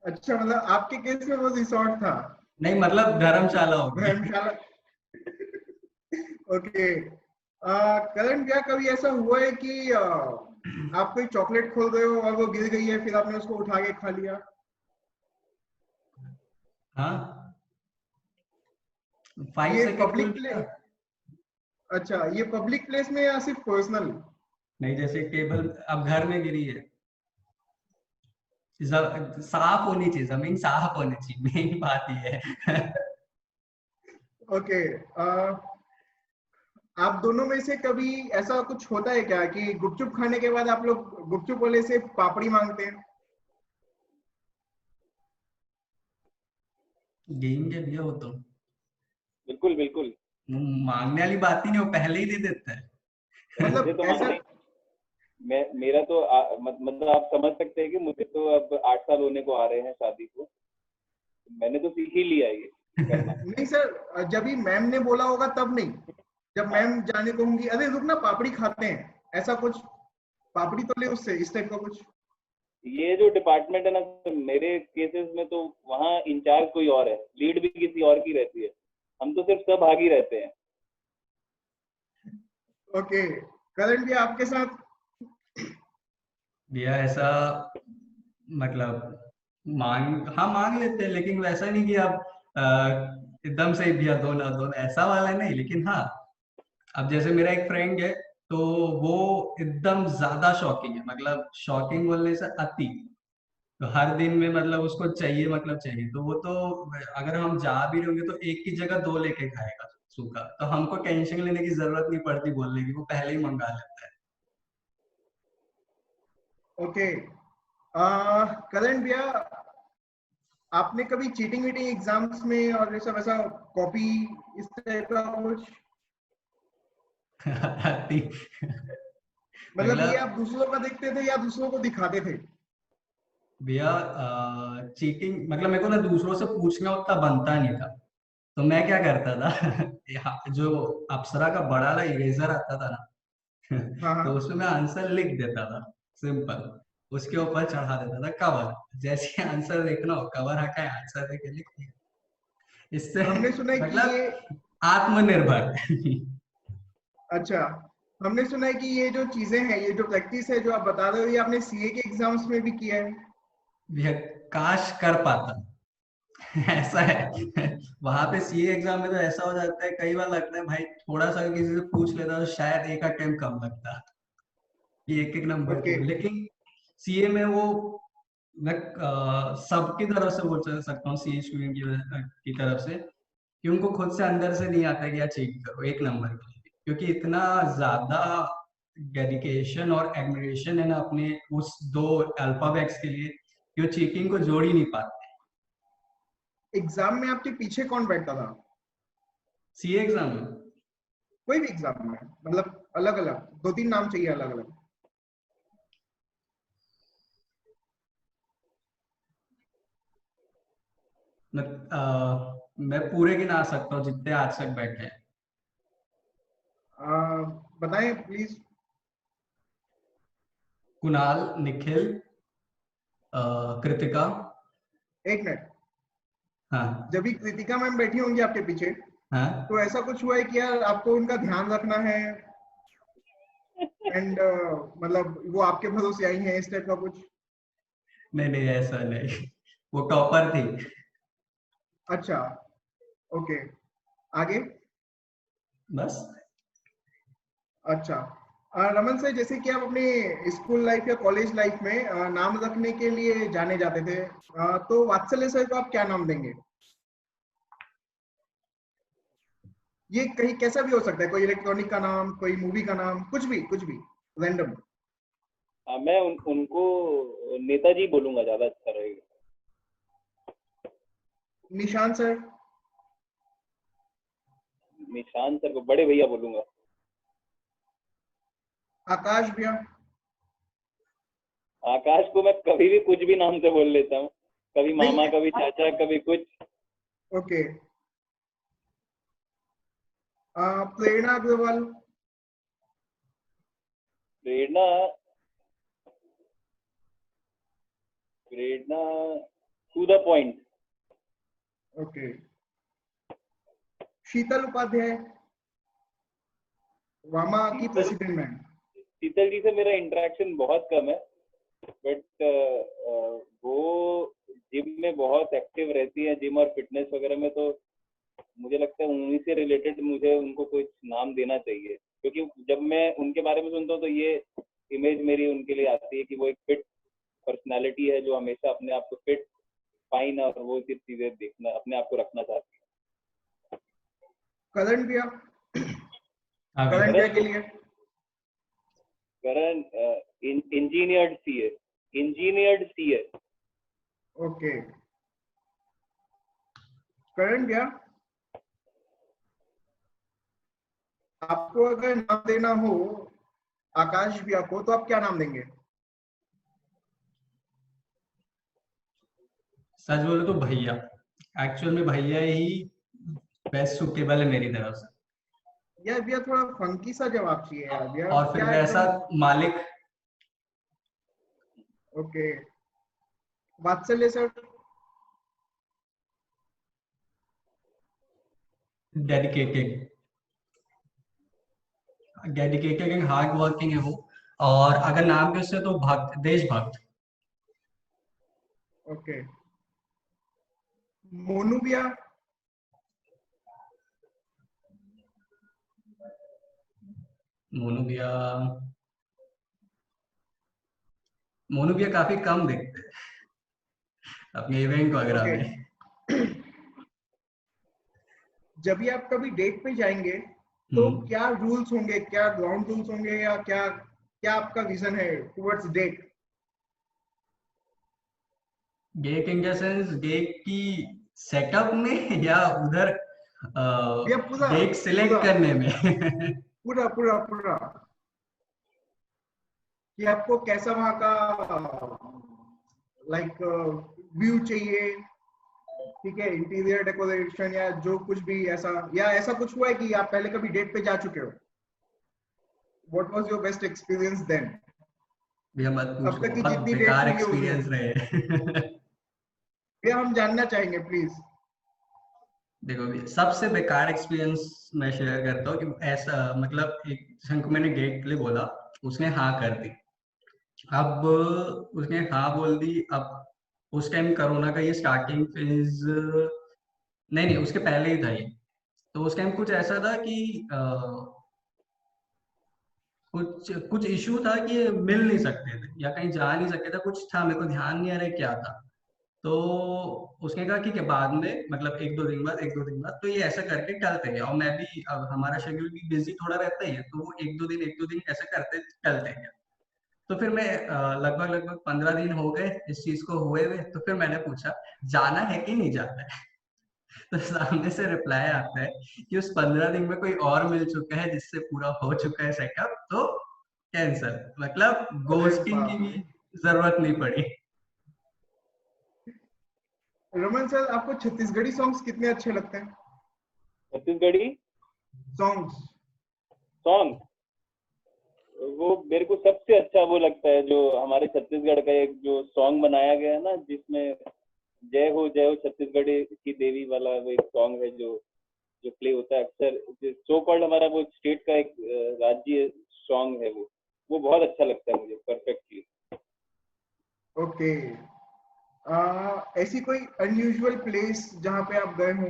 [SPEAKER 3] अच्छा, मतलब आपके केस में वो रिसोर्ट था?
[SPEAKER 2] नहीं, मतलब धर्मशाला हो गया।
[SPEAKER 3] धर्मशाला। ओके। करण भैया, कभी ऐसा हुआ है कि आप कोई चॉकलेट खोल रहे हो और वो गिर गई है, फिर आपने उसको उठा के खा लिया?
[SPEAKER 2] हाँ, 5
[SPEAKER 3] ये
[SPEAKER 2] सेकंड
[SPEAKER 3] पब्लिक प्लेस? अच्छा, ये पब्लिक प्लेस में या सिर्फ पर्सनल?
[SPEAKER 2] नहीं, जैसे टेबल अब घर में गिरी है, साफ होनी चाहिए, जमीन साफ होनी चाहिए, मेन बात ये है।
[SPEAKER 3] ओके। आप दोनों में से कभी ऐसा कुछ होता है क्या कि गुपचुप खाने के बाद आप लोग गुपचुप वाले से पापड़ी मांगते हैं?
[SPEAKER 2] गेम के लिए हो तो
[SPEAKER 1] बिल्कुल बिल्कुल।
[SPEAKER 2] मांगने वाली बात ही नहीं, वो पहले ही दे देता है।
[SPEAKER 1] मुझे
[SPEAKER 3] मतलब
[SPEAKER 1] तो
[SPEAKER 3] ऐसा?
[SPEAKER 1] मेरा तो मतलब आप समझ सकते हैं कि मुझे तो अब 8 साल होने को आ रहे हैं शादी को, मैंने तो सीख ही लिया ये करना।
[SPEAKER 3] नहीं सर, जब ही मैम ने बोला होगा तब नहीं, जब मैम जाने को होंगी, अरे रुक ना पापड़ी खाते हैं, ऐसा कुछ, पापड़ी तो ले उससे, इस टाइप का कुछ?
[SPEAKER 1] ये जो डिपार्टमेंट है ना, तो मेरे केसेस में तो वहाँ इंचार्ज कोई और है, लीड भी किसी और की रहती है, हम तो सिर्फ सहभागी रहते हैं।
[SPEAKER 3] ओके। करण भी आपके साथ?
[SPEAKER 2] भैया ऐसा मतलब मांग लेते हैं, लेकिन वैसा नहीं कि आप एकदम से भैया दो ना दो ना, ऐसा वाला नहीं। लेकिन हाँ, अब जैसे मेरा एक फ्रेंड है, तो वो एकदम ज्यादा शॉकिंग है, मतलब शॉकिंग बोलने से अति। तो हर दिन में मतलब उसको चाहिए, मतलब चाहिए, तो वो तो अगर हम जा भी रहे होंगे तो एक की जगह 2 लेके खाएगा सूखा, तो हमको टेंशन लेने की जरूरत नहीं पड़ती बोलने की, वो पहले ही मंगा लेता है।
[SPEAKER 3] ओके। करण भैया, आपने कभी चीटिंग वीटिंग एग्जाम्स में और ये सब ऐसा कॉपी इस टाइप का कुछ?
[SPEAKER 2] अति।
[SPEAKER 3] मतलब ये आप
[SPEAKER 2] मतलब
[SPEAKER 3] दूसरों का देखते थे या दूसरों को दिखाते थे?
[SPEAKER 2] भैया चीटिंग मतलब मेरे को ना दूसरों से पूछना उतना बनता नहीं था, तो मैं क्या करता था जो अप्सरा का बड़ा वाला इरेजर आता था ना,
[SPEAKER 3] हाँ
[SPEAKER 2] तो
[SPEAKER 3] हाँ।
[SPEAKER 2] उसमें मैं आंसर लिख देता था सिंपल, उसके ऊपर चढ़ा देता था कवर, जैसे आंसर देखना हो कवर हटाए, आंसर देके लिख दिया। इससे
[SPEAKER 3] हमने सुना है कि ये,
[SPEAKER 2] मतलब आत्मनिर्भर।
[SPEAKER 3] अच्छा, हमने सुना है कि ये जो चीजें हैं, ये जो प्रैक्टिस है जो आप बता रहे हो, ये आपने सीए के एग्जाम्स में भी किया है?
[SPEAKER 2] भैया काश कर पाता, ऐसा है। वहां पे सीए एग्जाम में तो ऐसा हो जाता है, कई बार लगता है भाई थोड़ा सा किसी से पूछ लेता तो शायद एक अटेम्प्ट कम लगता, ये एक नंबर
[SPEAKER 3] ओके।
[SPEAKER 2] के। लेकिन सीए में वो मैं सबकी तरफ से बोल सकता हूँ, सीए स्टूडेंट की तरफ से, कि उनको खुद से अंदर से नहीं आता कि यार चीट करो 1 नंबर के लिए, क्योंकि इतना ज्यादा डेडिकेशन और एडमिरेशन है ना अपने उस 2 अल्फाबेट्स के लिए, कि वो चीटिंग को जोड़ ही नहीं पाते।
[SPEAKER 3] एग्जाम में आपके पीछे कौन बैठता था?
[SPEAKER 2] सीए एग्जाम में
[SPEAKER 3] कोई भी एग्जाम में, मतलब अलग अलग 2-3 नाम चाहिए अलग अलग।
[SPEAKER 2] मैं पूरे गिना सकता हूँ जितने आज तक बैठे हैं।
[SPEAKER 3] बताएं प्लीज।
[SPEAKER 2] कुणाल, निखिल, कृतिका।
[SPEAKER 3] एक मिनट,
[SPEAKER 2] हाँ
[SPEAKER 3] जब भी कृतिका मैम बैठी होंगी आपके पीछे,
[SPEAKER 2] हाँ।
[SPEAKER 3] तो ऐसा कुछ हुआ है कि यार आपको उनका ध्यान रखना है एंड मतलब वो आपके भरोसे आई हैं, इस टाइप का कुछ?
[SPEAKER 2] नहीं नहीं, ऐसा नहीं। वो टॉपर थी।
[SPEAKER 3] अच्छा, ओके, आगे।
[SPEAKER 2] बस।
[SPEAKER 3] अच्छा, रमन सर, जैसे कि आप अपने स्कूल लाइफ या कॉलेज लाइफ में नाम रखने के लिए जाने जाते थे, तो वात्सल्य सर को आप क्या नाम देंगे? ये कहीं कैसा भी हो सकता है, कोई इलेक्ट्रॉनिक का नाम, कोई मूवी का नाम, कुछ भी रैंडम।
[SPEAKER 1] मैं उनको नेताजी बोलूंगा, ज्यादा अच्छा रहेगा।
[SPEAKER 3] निशान सर?
[SPEAKER 1] निशान सर को बड़े भैया बोलूंगा।
[SPEAKER 3] आकाश भैया?
[SPEAKER 1] आकाश को मैं कभी भी कुछ भी नाम से बोल लेता हूँ, कभी
[SPEAKER 3] नहीं,
[SPEAKER 1] मामा, कभी चाचा, कभी कुछ।
[SPEAKER 3] Okay. Prerna Agarwal?
[SPEAKER 1] Prerna, Prerna to the point.
[SPEAKER 3] Okay. Sheetal Upadhyay, Vama की प्रेसिडेंट मैम?
[SPEAKER 1] शीतल जी से मेरा इंटरेक्शन बहुत कम है, बट वो जिम में बहुत एक्टिव रहती है, जिम और फिटनेस वगैरह में, तो मुझे लगता है उन्हीं से रिलेटेड मुझे उनको कुछ नाम देना चाहिए, क्योंकि जब मैं उनके बारे में सुनता हूँ तो ये इमेज मेरी उनके लिए आती है कि वो एक फिट पर्सनालिटी है जो हमेशा अपने आप को फिट, फाइन और वो सब चीजें देखना, अपने आप को रखना चाहती है।
[SPEAKER 3] करण भैया?
[SPEAKER 2] आगे।
[SPEAKER 3] करण भैया के लिए?
[SPEAKER 1] Karan engineered CA, engineered CA.
[SPEAKER 3] Okay. Karan भैया, आपको अगर नाम देना हो आकाश भैया को, तो आप क्या नाम देंगे?
[SPEAKER 2] सच बोलो तो भैया, एक्चुअल में भैया ही बेस्ट सुटेबल है मेरी तरफ से।
[SPEAKER 3] यार भैया थोड़ा फंकी सा जवाब चाहिए यार भैया,
[SPEAKER 2] और फिर
[SPEAKER 3] क्या
[SPEAKER 2] वैसा
[SPEAKER 3] एकदम।
[SPEAKER 2] मालिक।
[SPEAKER 3] ओके। वात्सल्य sir?
[SPEAKER 2] Dedicated, dedicated and hard working है वो। और अगर नाम के उससे तो भक्त, देशभक्त।
[SPEAKER 3] ओके। मोनू भैया?
[SPEAKER 2] मोनू भैया, मोनू भैया काफी कम दिखते हैं अपने इवेंट वगैरह
[SPEAKER 3] ओके।
[SPEAKER 2] में।
[SPEAKER 3] जब भी आप कभी डेट पे जाएंगे, तो क्या रूल्स होंगे, क्या ग्राउंड रूल्स होंगे, या क्या क्या आपका विजन है towards that?
[SPEAKER 2] Gate in the sense gate की सेटअप में या उधर
[SPEAKER 3] भैया पूरा
[SPEAKER 2] गेट सिलेक्ट
[SPEAKER 3] पूरा
[SPEAKER 2] करने में?
[SPEAKER 3] पूरा पूरा पूरा कि आपको कैसा वहां का लाइक व्यू चाहिए, ठीक है, इंटीरियर डेकोरेशन या जो कुछ भी ऐसा, या ऐसा कुछ हुआ है कि आप पहले कभी डेट पे जा चुके हो? What was your best experience then?
[SPEAKER 2] भैया मत
[SPEAKER 3] अब
[SPEAKER 2] पूछो,
[SPEAKER 3] तक की
[SPEAKER 2] बहुत
[SPEAKER 3] जितनी डेट्स
[SPEAKER 2] बेकार
[SPEAKER 3] हुई होगी
[SPEAKER 2] एक्सपीरियंस रहे।
[SPEAKER 3] भैया, हम जानना चाहेंगे प्लीज।
[SPEAKER 2] देखो भैया, सबसे बेकार एक्सपीरियंस मैं शेयर करता हूँ कि ऐसा मतलब एक जन को मैंने गेट के लिए बोला, उसने हाँ कर दी। अब उसने हाँ बोल दी। अब उस टाइम कोरोना का ये स्टार्टिंग फेज, नहीं नहीं उसके पहले ही था ये। तो उस टाइम कुछ ऐसा था कि कुछ कुछ इशू था कि मिल नहीं सकते थे या कहीं जा नहीं सकते थे, कुछ था, मेरे को ध्यान नहीं आ रहा है क्या था। तो उसने कहा कि बाद में मतलब एक दो दिन बाद तो ये ऐसा करके टलते गया। और मैं भी, अब हमारा शेड्यूल भी बिजी थोड़ा रहता ही है, तो वो एक दो दिन ऐसे करते टलते गया। तो फिर मैं लगभग लगभग 15 दिन हो गए इस चीज को हुए हुए। तो फिर मैंने पूछा जाना है कि नहीं जाना है। तो सामने से रिप्लाई आता है कि उस 15 दिन में कोई और मिल चुका है जिससे पूरा हो चुका है सेटअप, तो कैंसिल। मतलब
[SPEAKER 3] अरे
[SPEAKER 2] गोस्टिंग की
[SPEAKER 3] बाप
[SPEAKER 2] भी
[SPEAKER 3] रे।
[SPEAKER 2] जरूरत नहीं पड़ी।
[SPEAKER 3] रमन सर, आपको छत्तीसगढ़ी सॉन्ग्स कितने अच्छे लगते हैं?
[SPEAKER 1] छत्तीसगढ़ी
[SPEAKER 3] सॉन्ग्स।
[SPEAKER 1] सॉन्ग, वो मेरे को सबसे अच्छा वो लगता है जो हमारे छत्तीसगढ़ का एक जो सॉन्ग बनाया गया है ना, जिसमें जय हो छत्तीसगढ़ की देवी वाला वो एक सॉन्ग है जो जो प्ले होता है अक्सर, सो कॉल्ड हमारा वो स्टेट का एक राज्य सॉन्ग है, वो बहुत अच्छा लगता है मुझे परफेक्टली।
[SPEAKER 3] ओके। ऐसी कोई अनयूजुअल प्लेस जहाँ पे आप गए हो?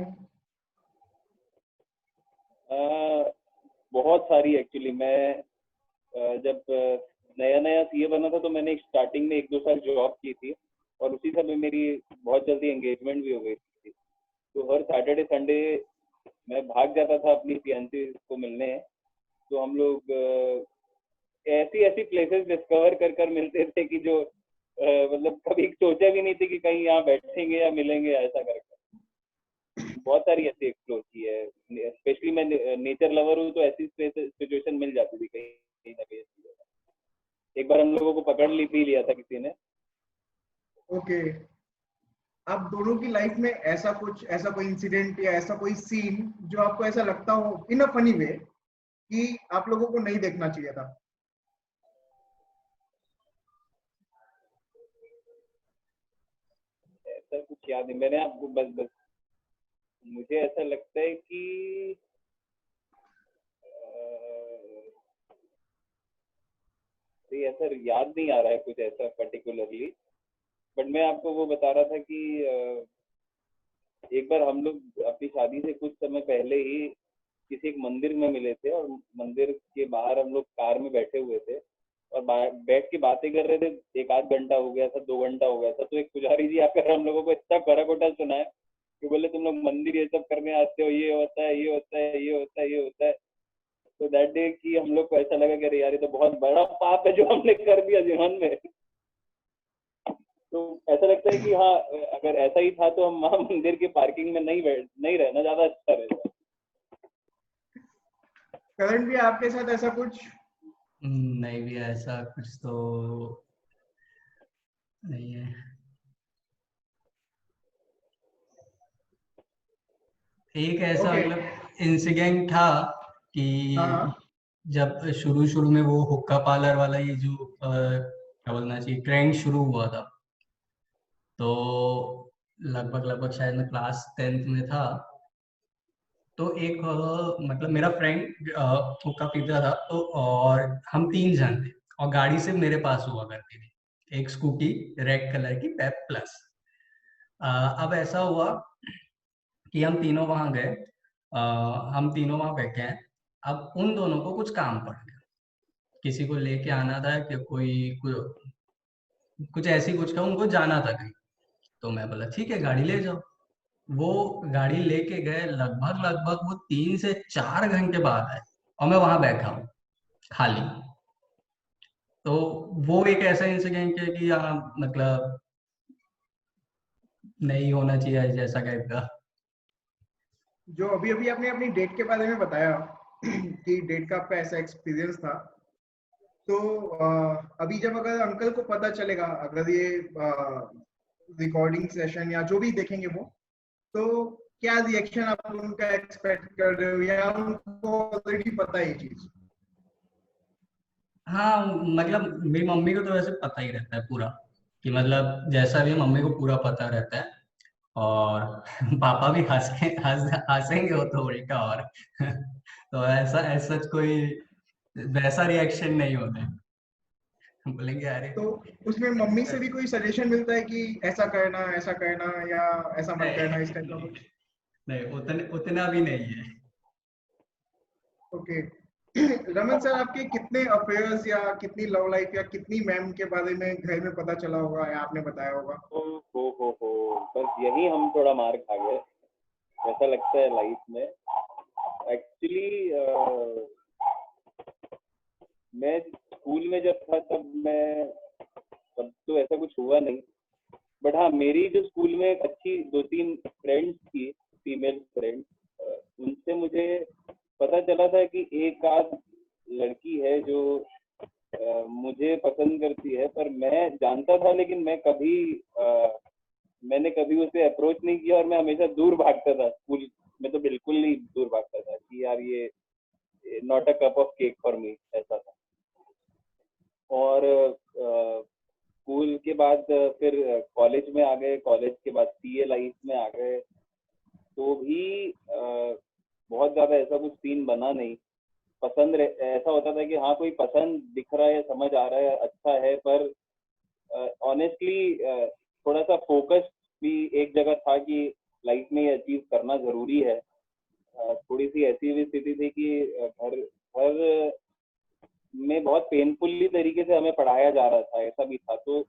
[SPEAKER 1] बहुत सारी एक्चुअली। मैं जब नया नया सीए बना था तो मैंने स्टार्टिंग में 1-2 साल जॉब की थी, और उसी समय मेरी बहुत जल्दी एंगेजमेंट भी हो गई थी। तो हर सैटरडे संडे मैं भाग जाता था अपनी फियांसी को मिलने। तो हम लोग ऐसी ऐसी प्लेसेस डिस्कवर कर कर मिलते थे कि जो मतलब कभी सोचा भी नहीं थे कि कहीं यहाँ बैठेंगे या मिलेंगे, ऐसा करके बहुत सारी ऐसी एक्सप्लोर की है। स्पेशली मैं नेचर लवर हूँ, तो ऐसी सिचुएशन मिल जाती थी कहीं कहीं ना कहीं। एक बार हम लोगों को पकड़ भी लिया था किसी ने।
[SPEAKER 3] ओके। आप दोनों की लाइफ में ऐसा कुछ, ऐसा कोई इंसिडेंट या ऐसा कोई सीन जो आपको ऐसा लगता हो इन अ फनी वे कि आप लोगों को नहीं देखना चाहिए था?
[SPEAKER 1] ऐसा कुछ याद नहीं, मैंने आपको बस बस मुझे ऐसा लगता है कि ऐसा याद नहीं आ रहा है कुछ ऐसा पर्टिकुलरली। बट मैं आपको वो बता रहा था कि एक बार हम लोग अपनी शादी से कुछ समय पहले ही किसी एक मंदिर में मिले थे, और मंदिर के बाहर हम लोग कार में बैठे हुए थे और बैठ के बातें कर रहे थे। 1 आध घंटा हो गया था, 2 घंटा हो गया था, तो एक पुजारी जी आकर हम लोगों को इतना कड़ा कोटा सुनाया कि बोले तुम लोग मंदिर ये सब करने आते हो, ये होता है, ये होता है, ये होता है, ये होता है। तो दैट डे कि हम लोग को ऐसा लगा कि अरे यार ये तो बहुत बड़ा पाप है जो हमने कर दिया जीवन में। तो ऐसा लगता है कि हाँ, अगर ऐसा ही था तो हम वहाँ मंदिर के पार्किंग में नहीं रहना ज्यादा अच्छा रहेगा।
[SPEAKER 3] करण भी आपके साथ ऐसा कुछ?
[SPEAKER 2] नहीं भी ऐसा कुछ तो नहीं है। एक ऐसा
[SPEAKER 3] ओके।
[SPEAKER 2] मतलब इंसिडेंट था कि
[SPEAKER 3] हाँ।
[SPEAKER 2] जब शुरू शुरू में वो हुक्का पार्लर वाला ये जो क्या बोलना चाहिए ट्रेंड शुरू हुआ था, तो लगभग लगभग शायद मैं क्लास 10th में था। तो एक मतलब मेरा फ्रेंड हुक्का पीता था, तो और हम 3 जन थे और गाड़ी सिर्फ मेरे पास हुआ करती थी, एक स्कूटी रेड कलर की पेप प्लस। अब ऐसा हुआ कि हम तीनों वहां गए, हम तीनों वहां बैठे हैं। अब उन दोनों को कुछ काम पड़ गया, किसी को लेके आना था कि कुछ ऐसी कुछ का उनको जाना था कहीं। तो मैं बोला ठीक है गाड़ी ले जाओ। वो गाड़ी लेके गए, लगभग लगभग वो 3 से 4 घंटे बाद आए और मैं वहां बैठा हूँ खाली। तो वो एक ऐसा इंसिडेंट है कि मतलब नहीं होना चाहिए जैसा टाइप का।
[SPEAKER 3] जो अभी अभी आपने अपनी डेट के बारे में बताया कि डेट का आपका ऐसा एक्सपीरियंस था, तो अभी जब अगर अंकल को पता चलेगा, अगर ये रिकॉर्डिंग सेशन या जो भी देखेंगे वो, तो क्या रिएक्शन आप उनका एक्सपेक्ट कर रहे हो, या उनको ऑलरेडी पता है ये चीज?
[SPEAKER 2] हाँ मतलब मेरी मम्मी को तो वैसे पता ही रहता है पूरा, कि मतलब जैसा भी मम्मी को पूरा पता रहता है। और पापा भी हंसेंगे वो तो उल्टा और तो ऐसा कोई वैसा रिएक्शन नहीं होता है। बोलेंगे अरे
[SPEAKER 3] तो उसमें मम्मी से भी कोई सजेशन मिलता है कि ऐसा करना या ऐसा मत करना, इस टाइप का
[SPEAKER 2] नहीं
[SPEAKER 3] कुछ?
[SPEAKER 2] नहीं उतना भी नहीं है।
[SPEAKER 3] ओके। रमन सर, आपके कितने अफेयर्स या कितनी लव लाइफ या कितनी मैम के बारे में घर में पता चला होगा या आपने बताया होगा?
[SPEAKER 1] हो बस यही हम थोड़ा मार खा गए, ऐसा लगता है लाइफ में। एक्चुअली मैं स्कूल में जब था तब तो ऐसा कुछ हुआ नहीं। बट हाँ, मेरी जो स्कूल में एक अच्छी 2-3 फ्रेंड्स थी फीमेल फ्रेंड, उनसे मुझे पता चला था कि एक आध लड़की है जो मुझे पसंद करती है, पर मैं जानता था, लेकिन मैंने कभी उसे अप्रोच नहीं किया और मैं हमेशा दूर भागता था। स्कूल में तो बिल्कुल नहीं दूर भागता था कि यार ये not a cup of cake for me, ऐसा था। और स्कूल के बाद फिर कॉलेज में आ गए, कॉलेज के बाद सीए लाइफ में आ गए, तो भी बहुत ज्यादा ऐसा कुछ सीन बना नहीं। ऐसा होता था कि हाँ कोई पसंद दिख रहा है, समझ आ रहा है, अच्छा है, पर ऑनेस्टली थोड़ा सा फोकस भी एक जगह था कि लाइफ में ये अचीव करना जरूरी है। थोड़ी सी ऐसी भी स्थिति थी कि घर में बहुत पेनफुली तरीके से हमें पढ़ाया जा रहा था, ऐसा भी था, तो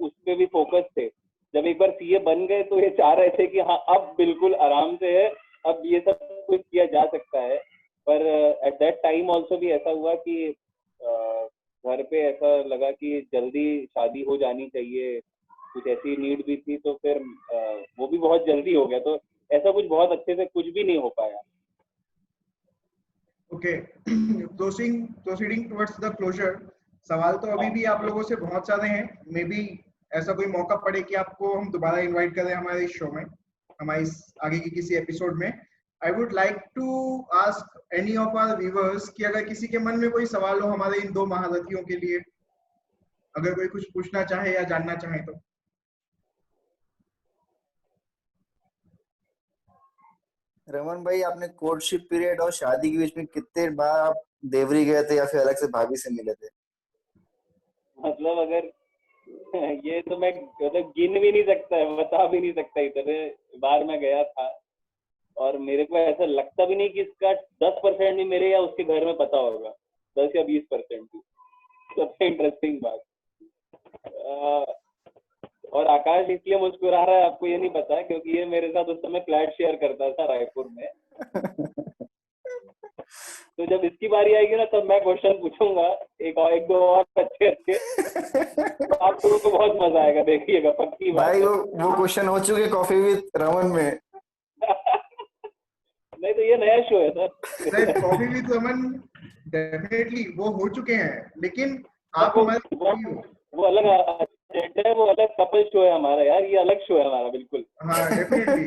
[SPEAKER 1] उस पर भी फोकस थे। जब एक बार सीए बन गए तो ये चाह रहे थे कि हाँ अब बिल्कुल आराम से है, अब ये सब कुछ किया जा सकता है। पर एट दैट टाइम ऑल्सो भी ऐसा हुआ कि घर पे ऐसा लगा कि जल्दी शादी हो जानी चाहिए, कुछ ऐसी नीड भी थी, तो फिर वो भी बहुत जल्दी हो गया, तो ऐसा कुछ बहुत अच्छे से कुछ भी नहीं हो पाया।
[SPEAKER 3] Okay, proceeding towards the closure, सवाल तो अभी भी आप लोगों से बहुत सारे हैं। मे बी ऐसा कोई मौका पड़े कि आपको हम दोबारा इनवाइट करें हमारे इस शो में, हमारे इस आगे की किसी एपिसोड में। I would like to ask any of our viewers कि अगर किसी के मन में कोई सवाल हो हमारे इन दो महारथियों के लिए, अगर कोई कुछ पूछना चाहे या जानना चाहे तो।
[SPEAKER 5] रमन भाई, आपने कोर्टशिप पीरियड और शादी के बीच में कितने बार आप देवरी गए थे या फिर अलग से भाभी से मिले थे?
[SPEAKER 1] मतलब अगर ये तो मैं मतलब गिन भी नहीं सकता है, बता भी नहीं सकता, इतने बार मैं गया था। और मेरे को ऐसा लगता भी नहीं कि इसका 10% भी मेरे या उसके घर में पता होगा, 10 या 20% भी। सबसे इंटरेस्टिंग बात। और आकाश इसलिए मुस्कुरा रहा है, आपको ये नहीं पता, क्योंकि ये मेरे साथ उस समय फ्लैट शेयर करता था रायपुर में। तो जब इसकी बारी आएगी ना, तब मैं क्वेश्चन पूछूंगा एक दो और अच्छे अच्छे, तो आप लोगों को बहुत मजा आएगा, देखिएगा, पक्की बात
[SPEAKER 5] भाई वो क्वेश्चन हो चुके कॉफी विद रमन में।
[SPEAKER 1] नहीं तो ये नया शो है sir.
[SPEAKER 3] Coffee with Raman definitely वो हो चुके हैं, लेकिन आप हमारे
[SPEAKER 1] वो अलग है, वो अलग कपल शो है हमारा यार, ये अलग शो है हमारा बिल्कुल।
[SPEAKER 3] हाँ डेफिनेटली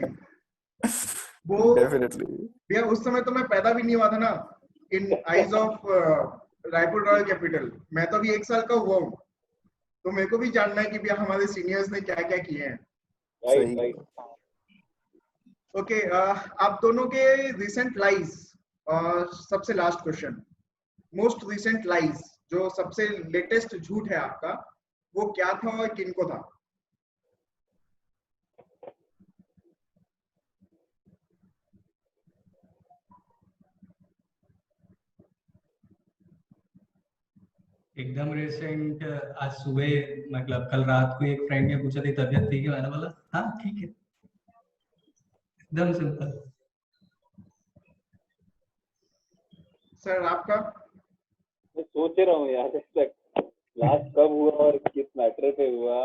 [SPEAKER 3] वो
[SPEAKER 5] डेफिनेटली
[SPEAKER 3] भैया उस समय तो मैं पैदा भी नहीं हुआ था ना, इन eyes of Raipur royal capital. मैं तो अभी 1 साल का हुआ हूँ, तो मेरे को भी जानना है कि भैया हमारे सीनियर्स ने क्या क्या किए हैं।
[SPEAKER 1] राइट।
[SPEAKER 3] ओके, आप दोनों के रिसेंट लाइज, सबसे last question, most recent lies, जो सबसे लेटेस्ट झूठ है आपका, वो क्या था और किनको था?
[SPEAKER 2] एकदम रिसेंट आज सुबह, मतलब कल रात को एक फ्रेंड ने पूछा थी तबीयत ठीक है, मैंने बोला हाँ ठीक है, एकदम सिंपल।
[SPEAKER 3] सर आपका?
[SPEAKER 1] मैं सोच रहा हूँ यार लास्ट कब हुआ और किस मैटर पे हुआ।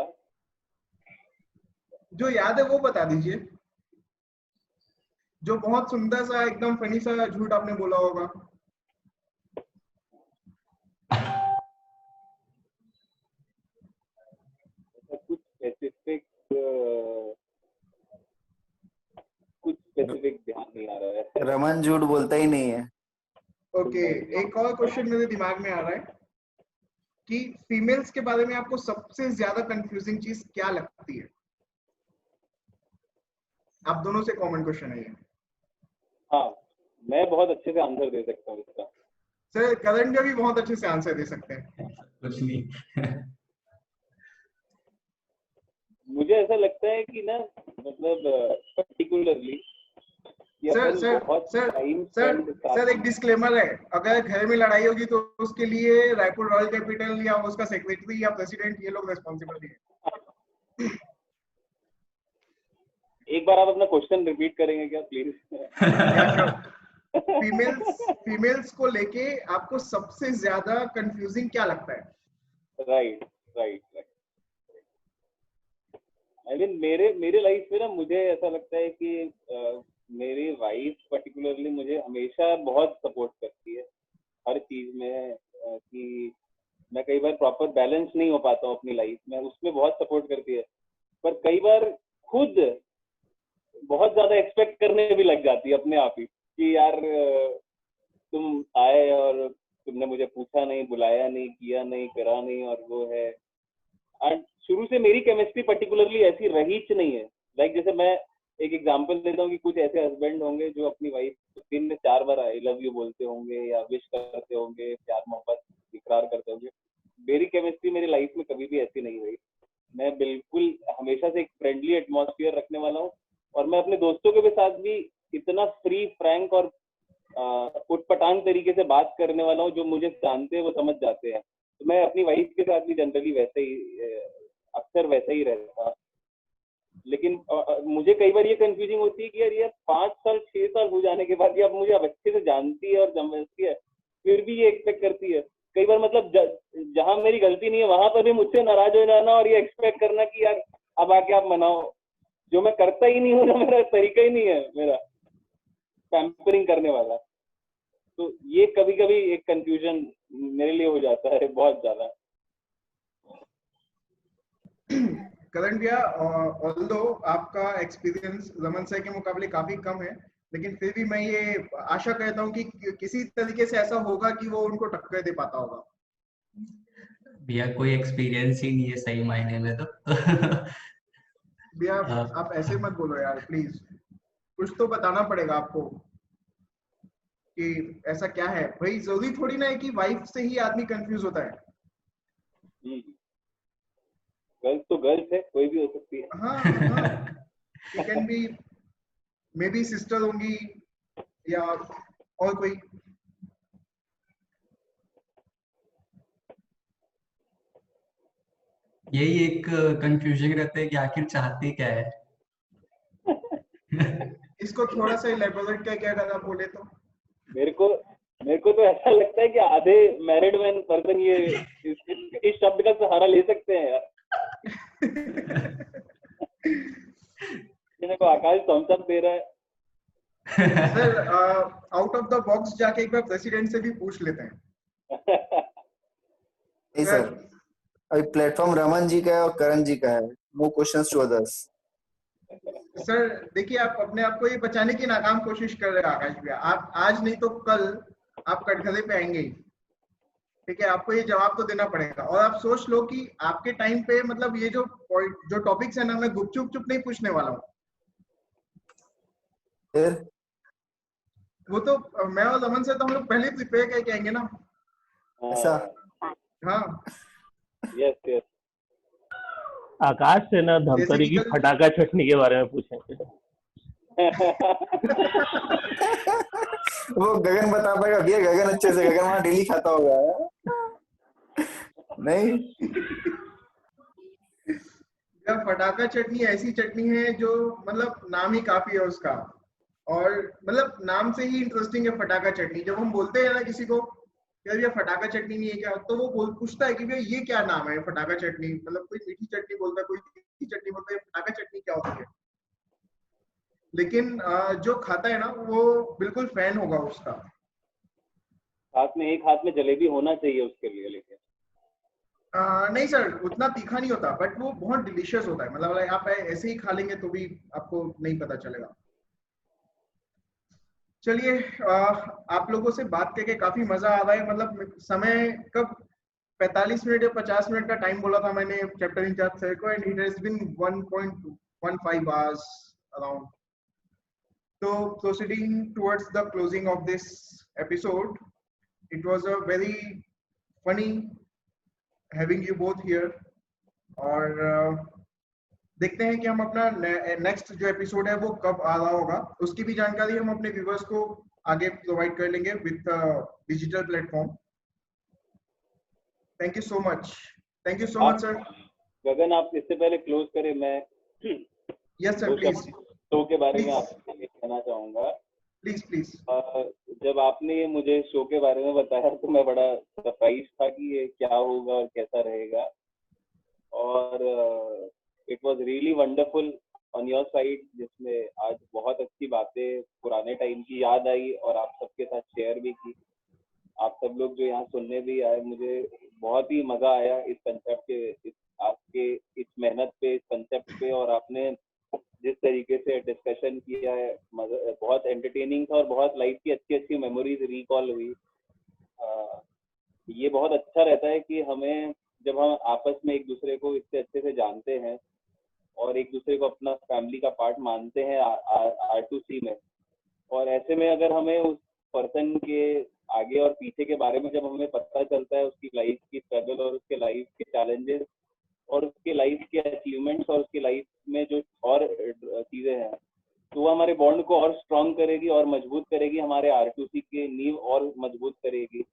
[SPEAKER 3] जो याद है वो बता दीजिए, जो बहुत सुंदर सा एकदम फनी सा झूठ आपने बोला होगा।
[SPEAKER 1] कुछ स्पेसिफिक ध्यान नहीं आ रहा है।
[SPEAKER 5] रमन झूठ बोलता ही नहीं है।
[SPEAKER 3] ओके, एक और क्वेश्चन मेरे दिमाग में आ रहा है कि फीमेल्स के बारे में आपको सबसे ज्यादा कंफ्यूजिंग चीज क्या लगती है? आप दोनों से कॉमन क्वेश्चन है ये।
[SPEAKER 1] हाँ, मैं बहुत अच्छे से आंसर दे सकता हूँ इसका।
[SPEAKER 3] सर करण भी बहुत अच्छे से आंसर दे सकते हैं।
[SPEAKER 2] कुछ नहीं।
[SPEAKER 1] मुझे ऐसा लगता है कि ना, मतलब पर्टिकुलरली
[SPEAKER 3] सर एक डिस्क्लेमर है, अगर घर में लड़ाई होगी तो उसके लिए रायपुर रॉयल कैपिटल या उसका सेक्रेटरी या प्रेसिडेंट, ये लोग रिस्पॉन्सिबल है।
[SPEAKER 1] एक बार आप अपना क्वेश्चन रिपीट करेंगे क्या प्लीज?
[SPEAKER 3] फीमेल्स को लेके आपको सबसे ज्यादा कंफ्यूजिंग क्या लगता है?
[SPEAKER 1] राइट। आई मीन मेरे लाइफ में ना, मुझे ऐसा लगता है कि मेरी वाइफ पर्टिकुलरली मुझे हमेशा बहुत सपोर्ट करती है हर चीज में, कि मैं कई बार प्रॉपर बैलेंस नहीं हो पाता हूँ अपनी लाइफ में, उसमें बहुत सपोर्ट करती है। पर कई बार खुद बहुत ज्यादा एक्सपेक्ट करने भी लग जाती है अपने आप ही, कि यार तुम आए और तुमने मुझे पूछा नहीं, बुलाया नहीं, किया नहीं, करा नहीं, और वो है। एंड शुरू से मेरी केमिस्ट्री पर्टिकुलरली ऐसी रही नहीं है। लाइक जैसे मैं एक एग्जांपल देता हूँ कि कुछ ऐसे हस्बैंड होंगे जो अपनी वाइफ को दिन में 4 बार आई लव यू बोलते होंगे या विश करते होंगे, प्यार मोहब्बत इकरार करते होंगे। मेरी केमिस्ट्री मेरी लाइफ में कभी भी ऐसी नहीं रही। मैं बिल्कुल हमेशा से एक फ्रेंडली एटमॉस्फेयर रखने वाला हूँ, और मैं अपने दोस्तों के भी साथ भी इतना फ्री फ्रैंक और उटपटांग तरीके से बात करने वाला हूँ। जो मुझे जानते हैं वो समझ जाते हैं। तो मैं अपनी वाइफ के साथ भी जनरली वैसे ही अक्सर वैसे ही रहता। लेकिन मुझे कई बार ये कंफ्यूजिंग होती है कि यार 5 साल 6 साल हो जाने के बाद भी अब मुझे अब अच्छे से जानती है और समझती है, फिर भी ये एक्सपेक्ट करती है कई बार, मतलब जहां मेरी गलती नहीं है वहां पर भी मुझसे नाराज हो जाना और ये एक्सपेक्ट करना कि यार अब आके आप मनाओ, जो मैं करता ही नहीं हूँ ना, मेरा तरीका ही नहीं है मेरा पैम्परिंग करने वाला। तो ये कभी कभी एक कंफ्यूजन मेरे लिए हो जाता है बहुत ज्यादा।
[SPEAKER 3] करण भैया, ऑल्दो आपका एक्सपीरियंस रमन सर के मुकाबले काफी कम है, लेकिन फिर भी मैं ये आशा करता हूँ कि किसी तरीके से ऐसा होगा कि वो उनको टक्कर दे पाता होगा।
[SPEAKER 2] भैया कोई एक्सपीरियंस ही नहीं है सही मायने में तो।
[SPEAKER 3] भैया आप ऐसे मत बोलो यार प्लीज, कुछ तो बताना पड़ेगा आपको कि ऐसा क्या है। भाई जरूरी थोड़ी ना है कि वाइफ से ही आदमी कंफ्यूज होता है।
[SPEAKER 1] गर्ल्स तो गर्ल्स है, कोई भी हो सकती है।
[SPEAKER 3] हाँ, she can be maybe sister होंगी या और कोई।
[SPEAKER 2] यही एक कंफ्यूजन रहता है कि आखिर चाहती क्या है।
[SPEAKER 3] इसको थोड़ा सा इलेबोरेट क्या क्या अगर आप बोले तो।
[SPEAKER 1] मेरे को तो ऐसा लगता है कि आधे मैरिड मैन पर्सन ये इस शब्द का सहारा ले सकते हैं यार। को आकाश थम्स अप दे रहा है।
[SPEAKER 3] Sir out of the box जाके एक बार प्रेसिडेंट से भी पूछ लेते हैं।
[SPEAKER 5] नहीं सर, अभी प्लेटफॉर्म रमन जी का है और करण जी का है। No questions to others.
[SPEAKER 3] Sir देखिए, आप अपने आप को ये बचाने की नाकाम कोशिश कर रहे हैं आकाश भैया। आप आज नहीं तो कल आप कटघरे पे आएंगे ही, ठीक है। आपको ये जवाब तो देना पड़ेगा। और आप सोच लो कि आपके टाइम पे मतलब ये जो टॉपिक्स है ना, मैं गुपचुप नहीं पूछने वाला हूँ।
[SPEAKER 5] फिर
[SPEAKER 3] वो तो मैं और रमन से तो हम लोग पहले प्रिपेयर करके आएंगे ना।
[SPEAKER 5] ऐसा?
[SPEAKER 3] हाँ
[SPEAKER 1] यस यस।
[SPEAKER 4] आकाश से ना धमतरी की फटाका चटनी के बारे में पूछेंगे।
[SPEAKER 5] वो गगन बता पाएगा भैया, गगन अच्छे से, गगन वहां डेली खाता होगा। नहीं
[SPEAKER 3] यार फटाका चटनी ऐसी चटनी है जो मतलब नाम ही काफी है उसका, और मतलब नाम से ही इंटरेस्टिंग है फटाका चटनी। जब हम बोलते हैं ना किसी को यार ये फटाका चटनी नहीं है क्या, तो वो पूछता है कि भैया ये क्या नाम है फटाका चटनी। मतलब कोई मीठी चटनी बोलता है, कोई तीखी चटनी बोलता है, फटाका चटनी क्या होती है। लेकिन जो खाता है ना वो बिल्कुल फैन होगा उसका।
[SPEAKER 1] साथ में एक हाथ में जलेबी होना चाहिए उसके लिए। लेकिन
[SPEAKER 3] नहीं सर, उतना तीखा नहीं होता, बट वो बहुत डिलीशियस होता है। मतलब आप ऐसे ही खा लेंगे तो भी आपको नहीं पता चलेगा। चलिए, आप लोगों से बात करके काफी मजा आ रहा है। मतलब समय कब 45 मिनट या 50 मिनट का टाइम बोला था मैंने चैप्टर इंचार्ज सर को, and it has been 1.15 hours around. So proceeding towards the closing of this episode, it was a very funny having you both here. और देखते हैं कि हम अपना नेक्स्ट जो एपिसोड है वो कब आ रहा होगा, उसकी भी जानकारी हम अपने व्यूवर्स को आगे प्रोवाइड कर लेंगे with digital platform. Thank you so much. Thank you so much sir.
[SPEAKER 1] Gagan आप इससे पहले क्लोज करें, मैं
[SPEAKER 3] यस सर प्लीज।
[SPEAKER 1] शो के बारे में आपसे कहना चाहूंगा।
[SPEAKER 3] Please please.
[SPEAKER 1] जब आपने ये मुझे शो के बारे में बताया तो मैं बड़ा सरप्राइज था कि ये क्या होगा और कैसा रहेगा। और it was really wonderful on your side, जिसमें आज बहुत अच्छी बातें पुराने टाइम की याद आई और आप सबके साथ शेयर भी की। आप सब लोग जो यहाँ सुनने भी आए, मुझे बहुत ही मजा आया इस कंसेप्ट के, आपके इस मेहनत पे, इस कंसेप्ट पे, और आपने जिस तरीके से डिस्कशन किया है बहुत एंटरटेनिंग था और बहुत लाइफ की अच्छी अच्छी मेमोरीज रिकॉल हुई। ये बहुत अच्छा रहता है कि हमें जब हम आपस में एक दूसरे को इससे अच्छे से जानते हैं और एक दूसरे को अपना फैमिली का पार्ट मानते हैं R2C में, और ऐसे में अगर हमें उस पर्सन के आगे और पीछे के बारे में जब हमें पता चलता है, उसकी लाइफ की स्ट्रगल और उसके लाइफ के चैलेंजेस और उसके लाइफ के अचीवमेंट्स और उसकी लाइफ में जो और चीजें हैं, तो वो हमारे बॉन्ड को और स्ट्रॉन्ग करेगी और मजबूत करेगी, हमारे R2C की नींव और मजबूत करेगी।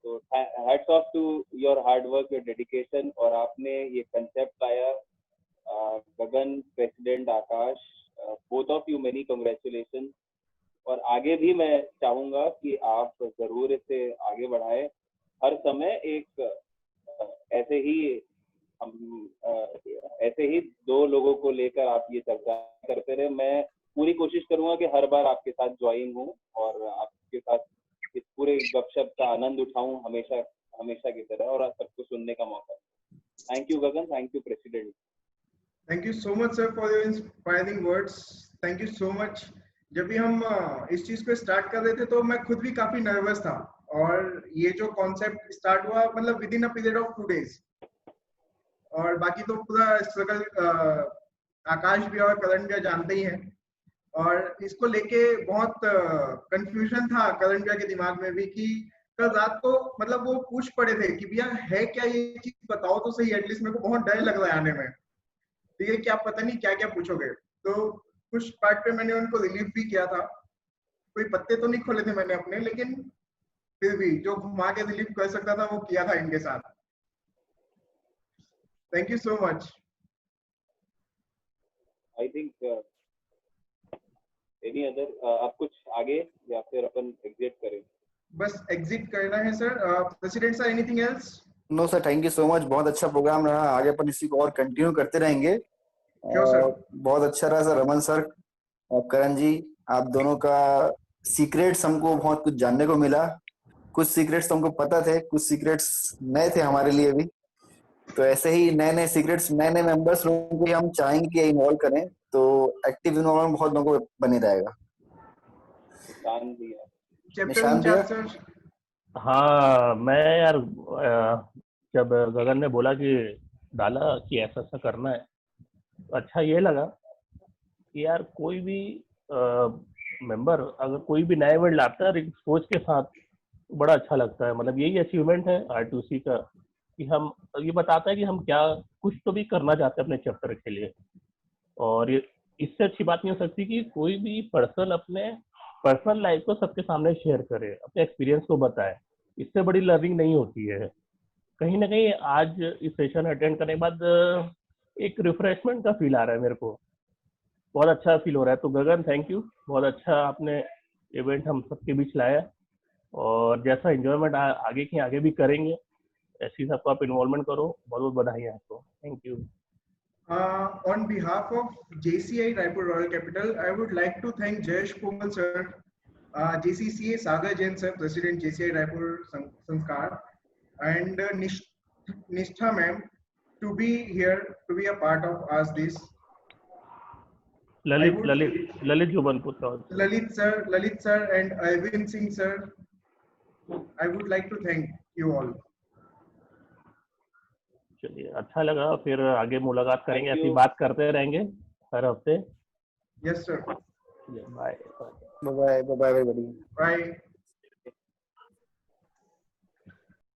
[SPEAKER 1] तो hats off to your hard work, your dedication. और आपने ये कंसेप्ट लाया, Gagan, president Aakash, both of you many congratulation. और आगे भी मैं चाहूंगा कि आप जरूर इसे आगे बढ़ाएं। हर समय एक ऐसे ही दो लोगों को लेकर आप ये चर्चा करते रहे। मैं पूरी कोशिश करूंगा कि हर बार आपके साथ ज्वाइन हूं और आपके साथ इस पूरे गपशप का आनंद उठाऊं हमेशा की तरह, और सबको सुनने का मौका। Thank you Gagan, thank you president.
[SPEAKER 3] Thank you so much sir for your inspiring words. Thank you so much. जब भी हम इस चीज को स्टार्ट कर रहे थे तो मैं खुद भी काफी नर्वस था, और ये जो कॉन्सेप्ट स्टार्ट हुआ मतलब with in a period of 2 days, और बाकी तो पूरा स्ट्रगल आकाश भी और करण भी जानते ही हैं। और इसको लेके बहुत कंफ्यूजन था करण भैया के दिमाग में भी कि कल रात को मतलब वो पूछ पड़े थे कि भैया है क्या ये चीज, बताओ तो सही, एटलीस्ट मेरे को बहुत डर लग रहा है आने में, ठीक है, क्या पता नहीं क्या क्या पूछोगे। तो कुछ पार्ट पे मैंने उनको रिलीव भी किया था, कोई पत्ते तो नहीं खोले थे मैंने अपने, लेकिन फिर भी जो घुमा के रिलीव कर सकता था वो किया था इनके साथ। Thank you so much.
[SPEAKER 1] I think any other, आप कुछ आगे या फिर अपन एग्जिट करें?
[SPEAKER 3] बस एग्जिट करना है सर। President sir, anything else?
[SPEAKER 5] No sir, thank you so much, बहुत अच्छा प्रोग्राम रहा, आगे अपन इसी को और कंटिन्यू करते रहेंगे। बहुत अच्छा रहा सर। रमन सर और करण जी, आप दोनों का सीक्रेट्स हमको बहुत कुछ जानने को मिला। कुछ सीक्रेट्स तो हमको पता थे, कुछ सीक्रेट्स नए थे हमारे लिए भी। तो ऐसे ही नए नए सीक्रेट्स, नए नए मेंबर्स लोगों को हम चाहेंगे कि इन्वॉल्व करें, तो एक्टिव इन्वॉल्वमेंट बहुत लोगों को बने रहेगा।
[SPEAKER 3] निशान भैया?
[SPEAKER 4] हाँ, मैं यार जब गगन ने बोला कि डाला कि ऐसा ऐसा करना है, तो अच्छा ये लगा कि यार कोई भी मेंबर अगर कोई भी नए वर्ड लाता है सोच के साथ, बड़ा अच्छा लगता है। मतलब यही अचीवमेंट है R2C का कि हम ये बताता है कि हम क्या कुछ तो भी करना चाहते हैं अपने चैप्टर के लिए। और ये इससे अच्छी बात नहीं हो सकती कि कोई भी पर्सन अपने पर्सनल लाइफ को सबके सामने शेयर करे, अपने एक्सपीरियंस को बताए। इससे बड़ी लर्निंग नहीं होती है। कहीं ना कहीं आज इस सेशन अटेंड करने के बाद एक रिफ्रेशमेंट का फील आ रहा है मेरे को, बहुत अच्छा फील हो रहा है। तो गगन थैंक यू, बहुत अच्छा आपने इवेंट हम सबके बीच लाया, और जैसा एंजॉयमेंट आगे के आगे भी करेंगे, ऐसी सबको आप इन्वॉल्वमेंट करो। बहुत बहुत बधाई आपको, thank you.
[SPEAKER 3] On behalf of JCI Raipur Royal Capital, I would like to thank Jayesh Komal sir, JCCA Sagar Jain sir, President JCI Raipur Sanskar, and Nishtha ma'am to be here, to be a part of us this.
[SPEAKER 4] Lalit Jubanputra.
[SPEAKER 3] Lalit sir and Arvind Singh sir, I would like to thank you all.
[SPEAKER 4] चलिए, अच्छा लगा, फिर आगे मुलाकात करेंगे, ऐसी बात करते रहेंगे हर हफ्ते।
[SPEAKER 3] Yes sir.
[SPEAKER 4] Bye
[SPEAKER 5] bye bye bye.